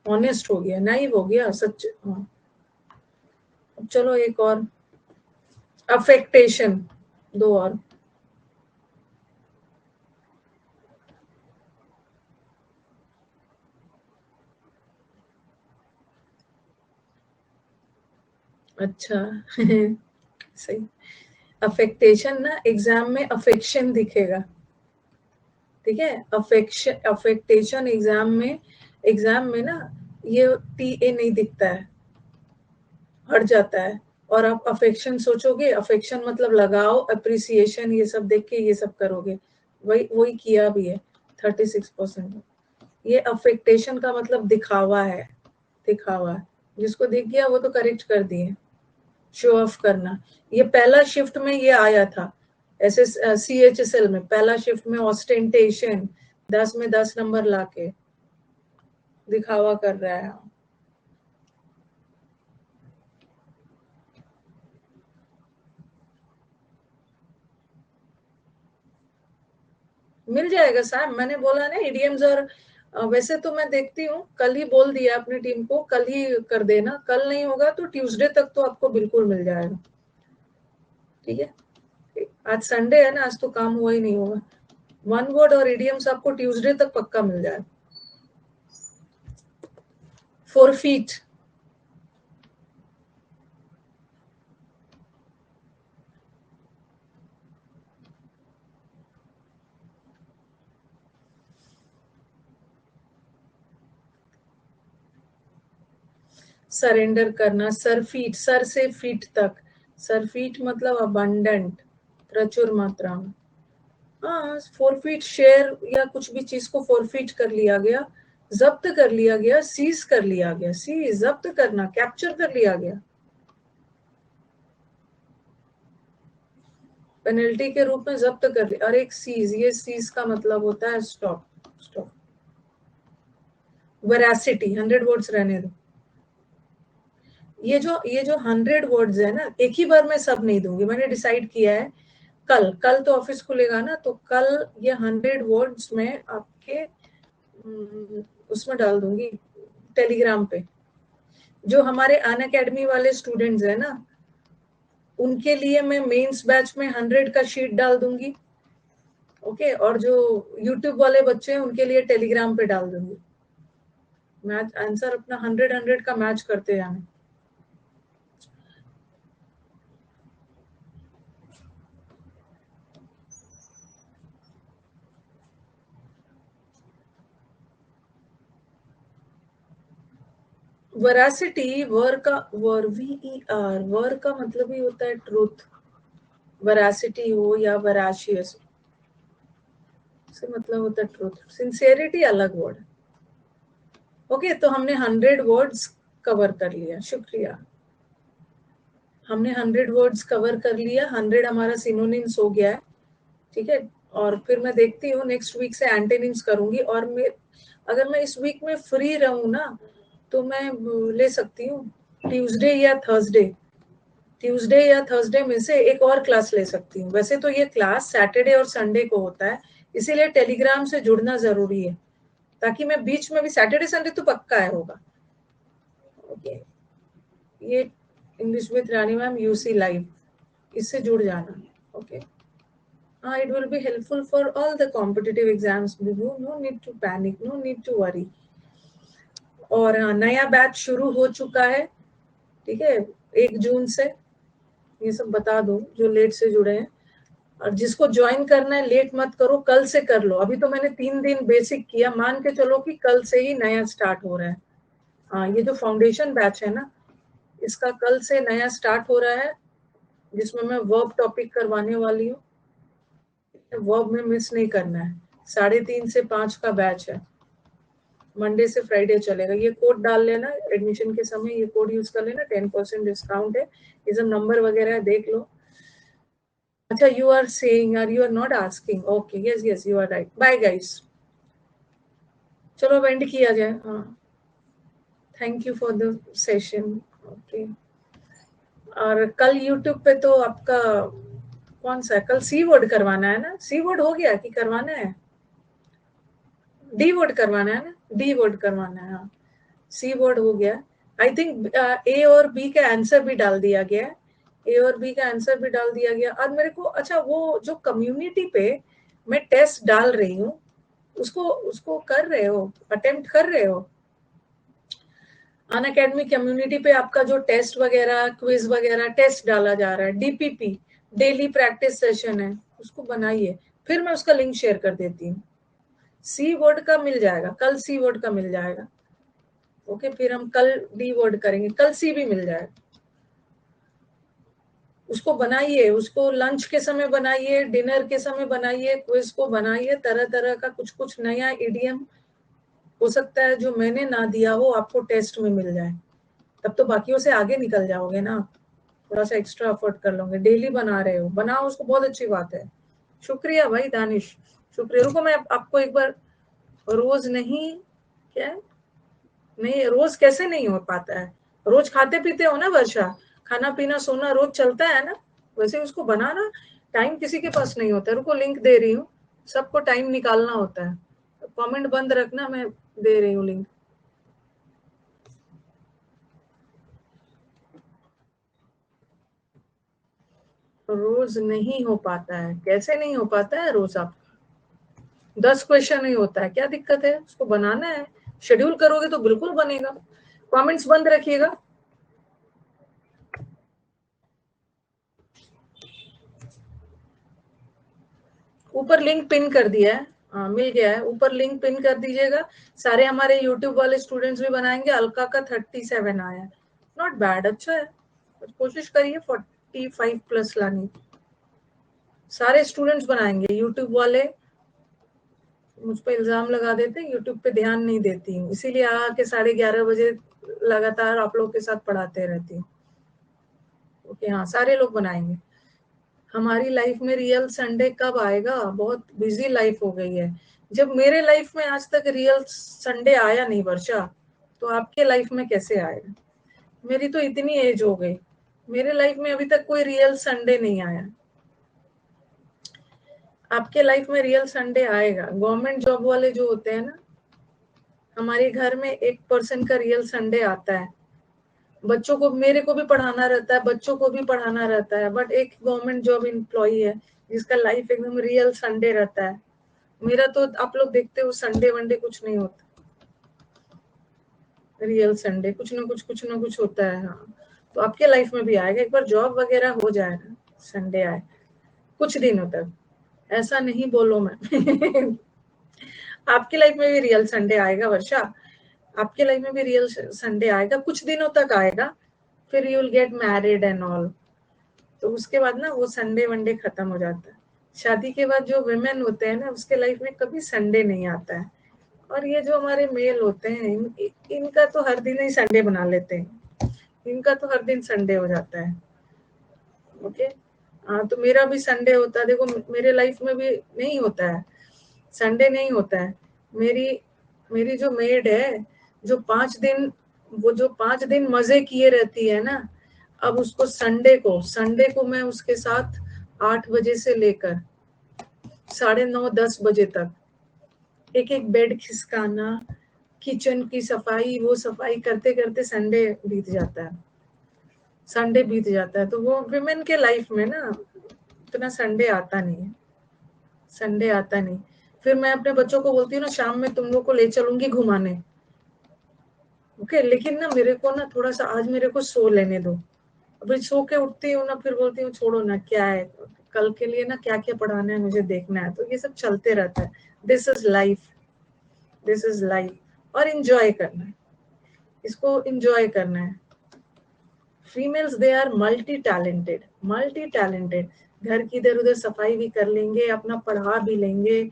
ऑनेस्ट हो गया, नाइव हो गया, सच। हाँ, चलो एक और, अफेक्टेशन, दो और। अच्छा सही। अफेक्टेशन ना एग्जाम में अफेक्शन दिखेगा, ठीक है। अफेक्शन, अफेक्टेशन एग्जाम में ना ये टी ए नहीं दिखता है, हट जाता है। और आप अफेक्शन सोचोगे, अफेक्शन मतलब लगाओ, अप्रिसिएशन, ये सब देख के ये सब करोगे, वही वही किया भी है 36%। ये अफेक्टेशन का मतलब दिखावा है, दिखावा। जिसको दिख गया वो तो करेक्ट कर दिए, शो ऑफ करना। ये पहला शिफ्ट में ये आया था, ऐसे CHSL में पहला शिफ्ट में ऑस्टेंटेशन, 10 में 10 नंबर लाके दिखावा कर रहा है। मिल जाएगा सैम, मैंने बोला ना इडियम्स। और वैसे तो मैं देखती हूँ, कल ही बोल दिया अपनी टीम को, कल ही कर देना, कल नहीं होगा तो ट्यूसडे तक तो आपको बिल्कुल मिल जाएगा, ठीक है। आज संडे है ना, आज तो काम हुआ ही नहीं होगा। वन वर्ड और इडियम्स आपको ट्यूसडे तक पक्का मिल जाए। फोरफीट, सरेंडर करना, सरफीट, सर से फीट तक, सरफीट मतलब अबंडेंट, प्रचुर मात्रा में। हाँ, फोरफीट शेयर या कुछ भी चीज को फोरफीट कर लिया गया, जब्त कर लिया गया, सीज कर लिया गया, सीज जब्त करना, कैप्चर कर लिया गया, पेनल्टी के रूप में जब्त कर लिया। और एक सीज, ये सीज का मतलब होता है स्टॉप, स्टॉप। वेरासिटी, 100 वर्ड्स रहने दो। ये जो 100 वर्ड्स है ना, एक ही बार मैं सब नहीं दूंगी, मैंने डिसाइड किया है। कल कल तो ऑफिस खुलेगा ना, तो कल ये 100 वर्ड्स में आपके उसमें डाल दूंगी, टेलीग्राम पे। जो हमारे अनअकैडमी वाले स्टूडेंट्स है ना, उनके लिए मैं मेंस बैच में 100 का शीट डाल दूंगी, ओके, और जो यूट्यूब वाले बच्चे हैं उनके लिए टेलीग्राम पे डाल दूंगी। मैच आंसर अपना 100 का मैच करते जाना। वरासिटी, वर का वर का मतलब ही होता है ट्रूथ। वरासिटी हो या वराशियस से मतलब होता है ट्रूथ। सिंसियरिटी अलग वर्ड। ओके, तो हमने 100 वर्ड्स कवर कर लिया, शुक्रिया। हमने 100 वर्ड्स कवर कर लिया, 100 हमारा सिनोनिम्स हो गया है, ठीक है। और फिर मैं देखती हूँ नेक्स्ट वीक से एंटोनिम्स करूंगी। और मैं अगर मैं इस वीक में फ्री रहूं ना, तो मैं ले सकती हूँ ट्यूसडे या थर्सडे, ट्यूसडे या थर्सडे में से एक और क्लास ले सकती हूँ। वैसे तो ये क्लास सैटरडे और संडे को होता है, इसीलिए टेलीग्राम से जुड़ना जरूरी है, ताकि मैं बीच में भी सैटरडे संडे तो पक्का है होगा। ओके, ये English with Rani ma'am UC live, इससे जुड़ जाना। Okay, it will be helpful for all the competitive exams. No need to panic, no need to worry. और नया बैच शुरू हो चुका है, ठीक है, 1 जून से। ये सब बता दो जो लेट से जुड़े हैं। और जिसको ज्वाइन करना है लेट मत करो, कल से कर लो। अभी तो मैंने 3 दिन बेसिक किया, मान के चलो कि कल से ही नया स्टार्ट हो रहा है। हाँ, ये जो फाउंडेशन बैच है ना, इसका कल से नया स्टार्ट हो रहा है, जिसमें मैं वर्ब टॉपिक करवाने वाली हूँ। वर्ब में मिस नहीं करना है। 3:30 से 5 का बैच है, मंडे से फ्राइडे चलेगा। ये कोड डाल लेना एडमिशन के समय, ये कोड यूज कर लेना, 10% डिस्काउंट है। ये सब नंबर वगैरह देख लो। अच्छा, यू आर सेइंग, और you are not asking. Okay, yes yes, you are right. Bye guys, चलो अब एंड किया जाए। हाँ, thank you for the session. Okay, और कल यूट्यूब पे तो आपका कौन सा है? कल सी वर्ड करवाना है ना? सी वर्ड हो गया कि करवाना है? डी वर्ड करवाना है ना? डी वर्ड करवाना है, हाँ। सी वर्ड हो गया। आई थिंक ए और बी का आंसर भी डाल दिया गया है। ए और बी का आंसर भी डाल दिया गया। और मेरे को अच्छा, वो जो कम्युनिटी पे मैं टेस्ट डाल रही हूँ, उसको उसको कर रहे हो, अटेम्प्ट कर रहे हो? अनअकैडमी कम्युनिटी पे आपका जो टेस्ट वगैरह, क्विज वगैरह, टेस्ट डाला जा रहा है, डीपीपी, डेली प्रैक्टिस सेशन है, उसको बनाइए। फिर मैं उसका लिंक शेयर कर देती हूँ। सी वर्ड का मिल जाएगा कल, सी वर्ड का मिल जाएगा। ओके, फिर हम कल डी वर्ड करेंगे, कल सी भी मिल जाएगा। उसको बनाइए, उसको लंच के समय बनाइए, डिनर के समय बनाइए, क्विज को बनाइए। तरह तरह का कुछ कुछ नया इडियम हो सकता है जो मैंने ना दिया हो, आपको टेस्ट में मिल जाए, तब तो बाकियों से आगे निकल जाओगे ना। थोड़ा सा एक्स्ट्रा एफर्ट कर लोगे। डेली बना रहे हो, बनाओ उसको, बहुत अच्छी बात है। शुक्रिया भाई दानिश, शुक्रिया। रुको, मैं आपको एक बार, रोज नहीं, क्या है? नहीं, रोज कैसे नहीं हो पाता है? रोज खाते पीते हो ना वर्षा, खाना पीना सोना रोज चलता है ना, वैसे उसको बनाना। टाइम किसी के पास नहीं होता। रुको, लिंक दे रही हूँ, सबको टाइम निकालना होता है। कमेंट बंद रखना, मैं दे रही हूँ लिंक। रोज नहीं हो पाता है? कैसे नहीं हो पाता है रोज? आप 10 क्वेश्चन ही होता है, क्या दिक्कत है? उसको बनाना है, शेड्यूल करोगे तो बिल्कुल बनेगा। कमेंट्स बंद रखिएगा। ऊपर लिंक पिन कर दिया है, हाँ मिल गया है, ऊपर लिंक पिन कर दीजिएगा। सारे हमारे यूट्यूब वाले स्टूडेंट्स भी बनाएंगे। अलका का 37 आया है, नॉट बैड, अच्छा है। कोशिश करिए 45 प्लस लानी। सारे स्टूडेंट्स बनाएंगे, यूट्यूब वाले मुझ पर इल्जाम लगा देते हैं यूट्यूब पे ध्यान नहीं देती हूँ, इसीलिए आके 11:30 बजे लगातार आप लोग के साथ पढ़ाते रहती हूँ। ओके, हाँ, सारे लोग बनाएंगे। हमारी लाइफ में रियल संडे कब आएगा? बहुत बिजी लाइफ हो गई है। जब मेरे लाइफ में आज तक रियल संडे आया नहीं वर्षा, तो आपके लाइफ में कैसे आएगा? मेरी तो इतनी एज हो गई, मेरे लाइफ में अभी तक कोई रियल संडे नहीं आया। आपके लाइफ में रियल संडे आएगा। गवर्नमेंट जॉब वाले जो होते हैं ना, हमारे घर में एक पर्सन का रियल संडे आता है, बच्चों को, मेरे को भी पढ़ाना रहता है, बच्चों को भी पढ़ाना रहता है, बट एक गवर्नमेंट जॉब एम्प्लॉई है जिसका लाइफ एकदम रियल संडे रहता है। मेरा तो आप लोग देखते हो संडे वनडे कुछ नहीं होता, रियल संडे कुछ ना कुछ होता है। हाँ, तो आपके लाइफ में भी आएगा, एक बार जॉब वगैरह हो जाए ना, संडे आए कुछ दिनों तक, ऐसा नहीं बोलो मैं आपकी लाइफ में भी रियल संडे आएगा वर्षा, आपके लाइफ में भी रियल संडे आएगा, कुछ दिनों तक आएगा, फिर you will get married and all, तो उसके बाद ना वो संडे वनडे खत्म हो जाता है। शादी के बाद जो विमेन होते हैं ना, उसके लाइफ में कभी संडे नहीं आता है। और ये जो हमारे मेल होते हैं, इनका तो हर दिन ही संडे बना लेते हैं, इनका तो हर दिन संडे हो जाता है। ओके, हाँ, तो मेरा भी संडे होता है। देखो मेरे लाइफ में भी नहीं होता है, संडे नहीं होता है। मेरी मेरी जो मेड है, जो 5 दिन, वो जो 5 दिन मजे किए रहती है ना, अब उसको संडे को मैं उसके साथ 8 बजे से लेकर 9:30-10 बजे तक एक एक बेड खिसकाना, किचन की सफाई, वो सफाई करते करते संडे बीत जाता है, संडे बीत जाता है। तो वो विमेन के लाइफ में ना इतना संडे आता नहीं है, संडे आता नहीं। फिर मैं अपने बच्चों को बोलती हूँ ना, शाम में तुम लोग को ले चलूंगी घुमाने, ओके, लेकिन ना मेरे को ना थोड़ा सा आज मेरे को सो लेने दो। अभी सो के उठती हूँ ना, फिर बोलती हूँ छोड़ो ना, क्या है कल के लिए ना, क्या क्या पढ़ाना है मुझे देखना है। तो ये सब चलते रहता है। This is life, this is life. और इंजॉय करना है, इसको इंजॉय करना है। Females they are multi talented, multi talented. घर की इधर उधर सफाई भी कर लेंगे, अपना पढ़ा भी लेंगे,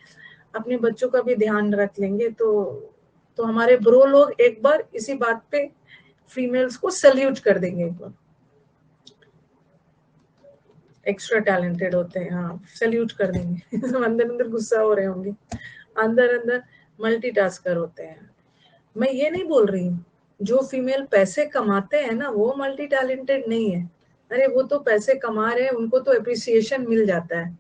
अपने बच्चों का भी ध्यान रख लेंगे। तो हमारे ब्रो लोग एक बार इसी बात पे फीमेल्स को सल्यूट कर देंगे, एक बार एक्स्ट्रा टैलेंटेड होते हैं, हाँ सल्यूट कर देंगे अंदर अंदर गुस्सा हो रहे होंगे, अंदर अंदर मल्टीटास्कर होते हैं। मैं ये नहीं बोल रही हूँ जो फीमेल पैसे कमाते हैं ना वो मल्टी टैलेंटेड नहीं है। अरे वो तो पैसे कमा रहे हैं, उनको तो अप्रिसिएशन मिल जाता है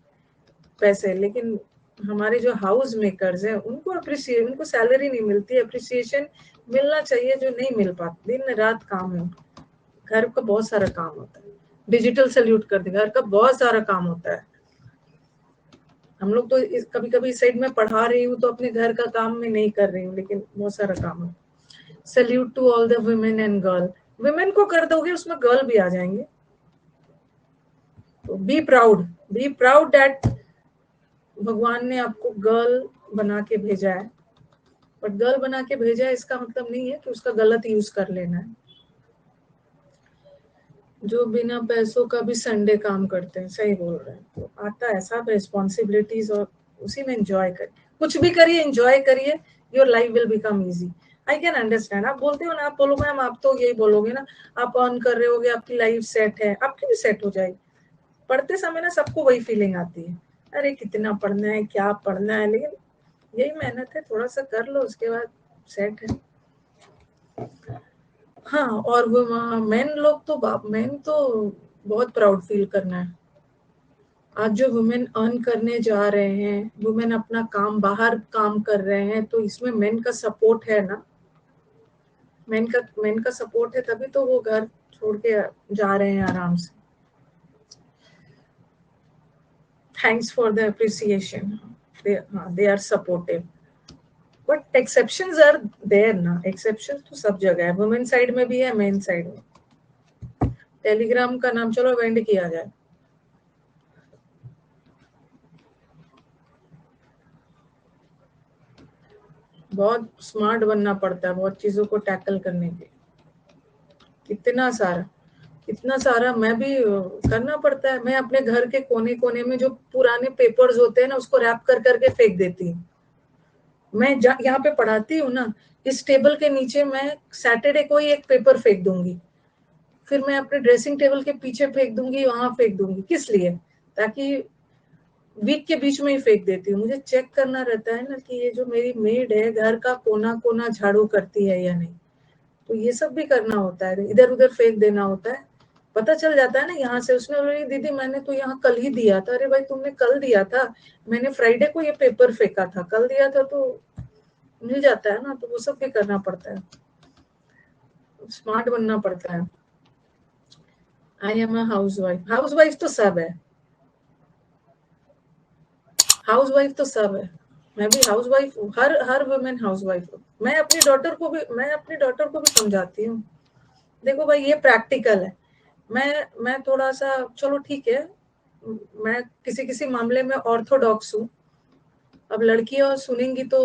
पैसे, लेकिन हमारे जो हाउस मेकर्स हैं उनको अप्रिसिएट, उनको सैलरी नहीं मिलती, अप्रिसिएशन मिलना चाहिए जो नहीं मिल पाता। दिन रात काम है, घर का बहुत सारा काम होता है, डिजिटल सल्यूट कर दे, घर का बहुत सारा काम होता है। हम लोग तो कभी कभी इस साइड में पढ़ा रही हूँ तो अपने घर का काम में नहीं कर रही हूँ, लेकिन बहुत सारा काम है। Salute to all the women and girl. Women को कर दोगे उसमें गर्ल भी आ जाएंगे, तो बी प्राउड दैट भगवान ने आपको गर्ल बना के भेजा है। बट गर्ल बना के भेजा है इसका मतलब नहीं है कि उसका गलत यूज कर लेना है। जो बिना पैसों का भी संडे काम करते हैं, सही बोल रहे हैं। तो आता है सब रिस्पॉन्सिबिलिटीज, और उसी में एंजॉय करिए, कुछ भी करिए एंजॉय करिए, your life will become easy. I can understand. आप बोलते हो ना, आप बोलो मैम, आप तो यही बोलोगे ना, आप अर्न कर रहे होगे, आपकी लाइफ सेट है, आपकी भी सेट हो जाएगी। पढ़ते समय ना सबको वही फीलिंग आती है, अरे कितना पढ़ना है, क्या पढ़ना है, लेकिन यही मेहनत है, थोड़ा सा कर लो उसके बाद सेट है। हाँ, और वो मेन लोग तो मेन तो बहुत प्राउड फील करना है। आज जो वुमेन अर्न करने जा रहे हैं, वुमेन अपना काम बाहर काम कर रहे हैं, तो इसमें मेन का सपोर्ट है ना, मेन का सपोर्ट है, तभी तो वो घर छोड़ के जा रहे हैं आराम से। Thanks for the appreciation, they are supportive, but exceptions are there ना, एक्सेप्शन तो सब जगह है, वुमेन साइड में भी है, मेन साइड में। टेलीग्राम का नाम चलो वेंड किया जाए। बहुत स्मार्ट बनना पड़ता है बहुत चीजों को टैकल करने के लिए, कितना सारा मैं भी करना पड़ता है। मैं अपने घर के कोने कोने में जो पुराने पेपर्स होते हैं ना, उसको रैप कर करके फेंक देती हूँ। मैं यहाँ पे पढ़ाती हूँ ना, इस टेबल के नीचे मैं सैटरडे को ही एक पेपर फेंक दूंगी, फिर मैं अपने ड्रेसिंग टेबल के पीछे फेंक दूंगी, वहां फेंक दूंगी। किस लिए? ताकि वीक के बीच में ही फेंक देती हूँ। मुझे चेक करना रहता है ना कि ये जो मेरी मेड है घर का कोना कोना झाड़ू करती है या नहीं, तो ये सब भी करना होता है, इधर उधर फेंक देना होता है। पता चल जाता है ना यहाँ से, उसने बोली दीदी मैंने तो यहाँ कल ही दिया था। अरे भाई तुमने कल दिया था, मैंने फ्राइडे को ये पेपर फेंका था, कल दिया था, तो मिल जाता है ना। तो वो सब भी करना पड़ता है, स्मार्ट बनना पड़ता है। I am a housewife. Housewife तो सब है, हाउसवाइफ तो सब है। मैं भी हाउसवाइफ हूँ, हर वुमेन हाउसवाइफ हूँ। मैं अपनी डॉटर को भी समझाती हूँ, देखो भाई ये प्रैक्टिकल है। मैं थोड़ा सा, चलो ठीक है, मैं किसी किसी मामले में ऑर्थोडॉक्स हूँ। अब लड़कियां सुनेंगी तो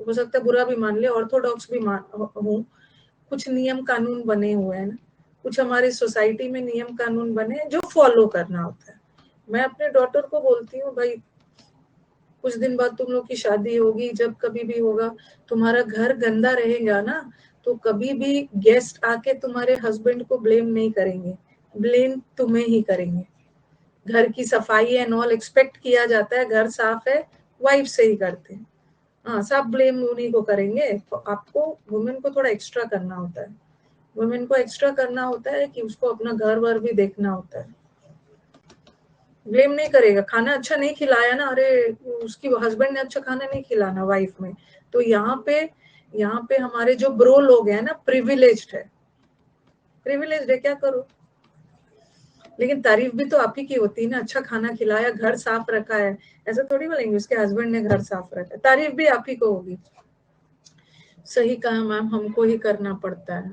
हो सकता है बुरा भी मान ले, ऑर्थोडॉक्स भी हूँ। कुछ नियम कानून बने हुए हैं ना, कुछ हमारी सोसाइटी में नियम कानून बने हैं जो फॉलो करना होता है। मैं अपने डॉटर को बोलती हूँ, भाई कुछ दिन बाद तुम लोग की शादी होगी, जब कभी भी होगा, तुम्हारा घर गंदा रहेगा ना, तो कभी भी गेस्ट आके तुम्हारे हस्बैंड को ब्लेम नहीं करेंगे, ब्लेम तुम्हें ही करेंगे। घर की सफाई एंड ऑल एक्सपेक्ट किया जाता है, घर साफ है वाइफ से ही करते हैं, हाँ सब ब्लेम उन्हीं को करेंगे। तो आपको वुमेन को थोड़ा एक्स्ट्रा करना होता है, वुमेन को एक्स्ट्रा करना होता है कि उसको अपना घर वर भी देखना होता है। ब्लेम नहीं करेगा, खाना अच्छा नहीं खिलाया ना, अरे उसकी हस्बैंड ने अच्छा खाना नहीं खिलाना वाइफ में, तो यहाँ पे हमारे जो ब्रो लोग हैं ना, प्रिविलेज्ड है, प्रिविलेज्ड है, क्या करो। लेकिन तारीफ भी तो आप ही की होती है ना, अच्छा खाना खिलाया, घर साफ रखा है, ऐसा थोड़ी बोलेंगे उसके हस्बैंड ने घर साफ रखा है, तारीफ भी आप ही को होगी। सही कहा मैम, हमको ही करना पड़ता है।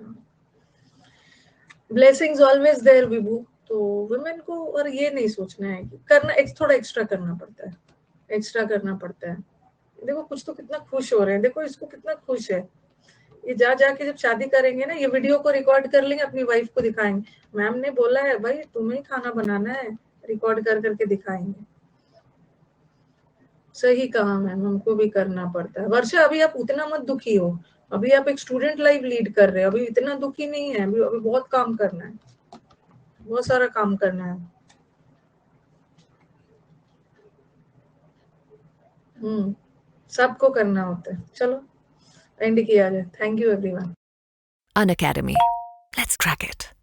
ब्लेसिंग्स ऑलवेज देयर विभू। तो वुमेन को और ये नहीं सोचना है कि करना, थोड़ा एक्स्ट्रा करना पड़ता है, एक्स्ट्रा करना पड़ता है। देखो कुछ तो कितना खुश हो रहे हैं, देखो इसको कितना खुश है, ये जा जाके जब शादी करेंगे ना, ये वीडियो को रिकॉर्ड कर लेंगे, अपनी वाइफ को दिखाएंगे, मैम ने बोला है भाई तुम्हें ही खाना बनाना है, रिकॉर्ड कर करके दिखाएंगे। सही कहा मैम, हमको भी करना पड़ता है। वर्षा अभी आप उतना मत दुखी हो, अभी आप एक स्टूडेंट लाइफ लीड कर रहे हो, अभी इतना दुखी नहीं है, अभी बहुत काम करना है, बहुत सारा काम करना है। सबको करना होता है। चलो एंड किया जाए। Thank you everyone. Unacademy. Let's crack it.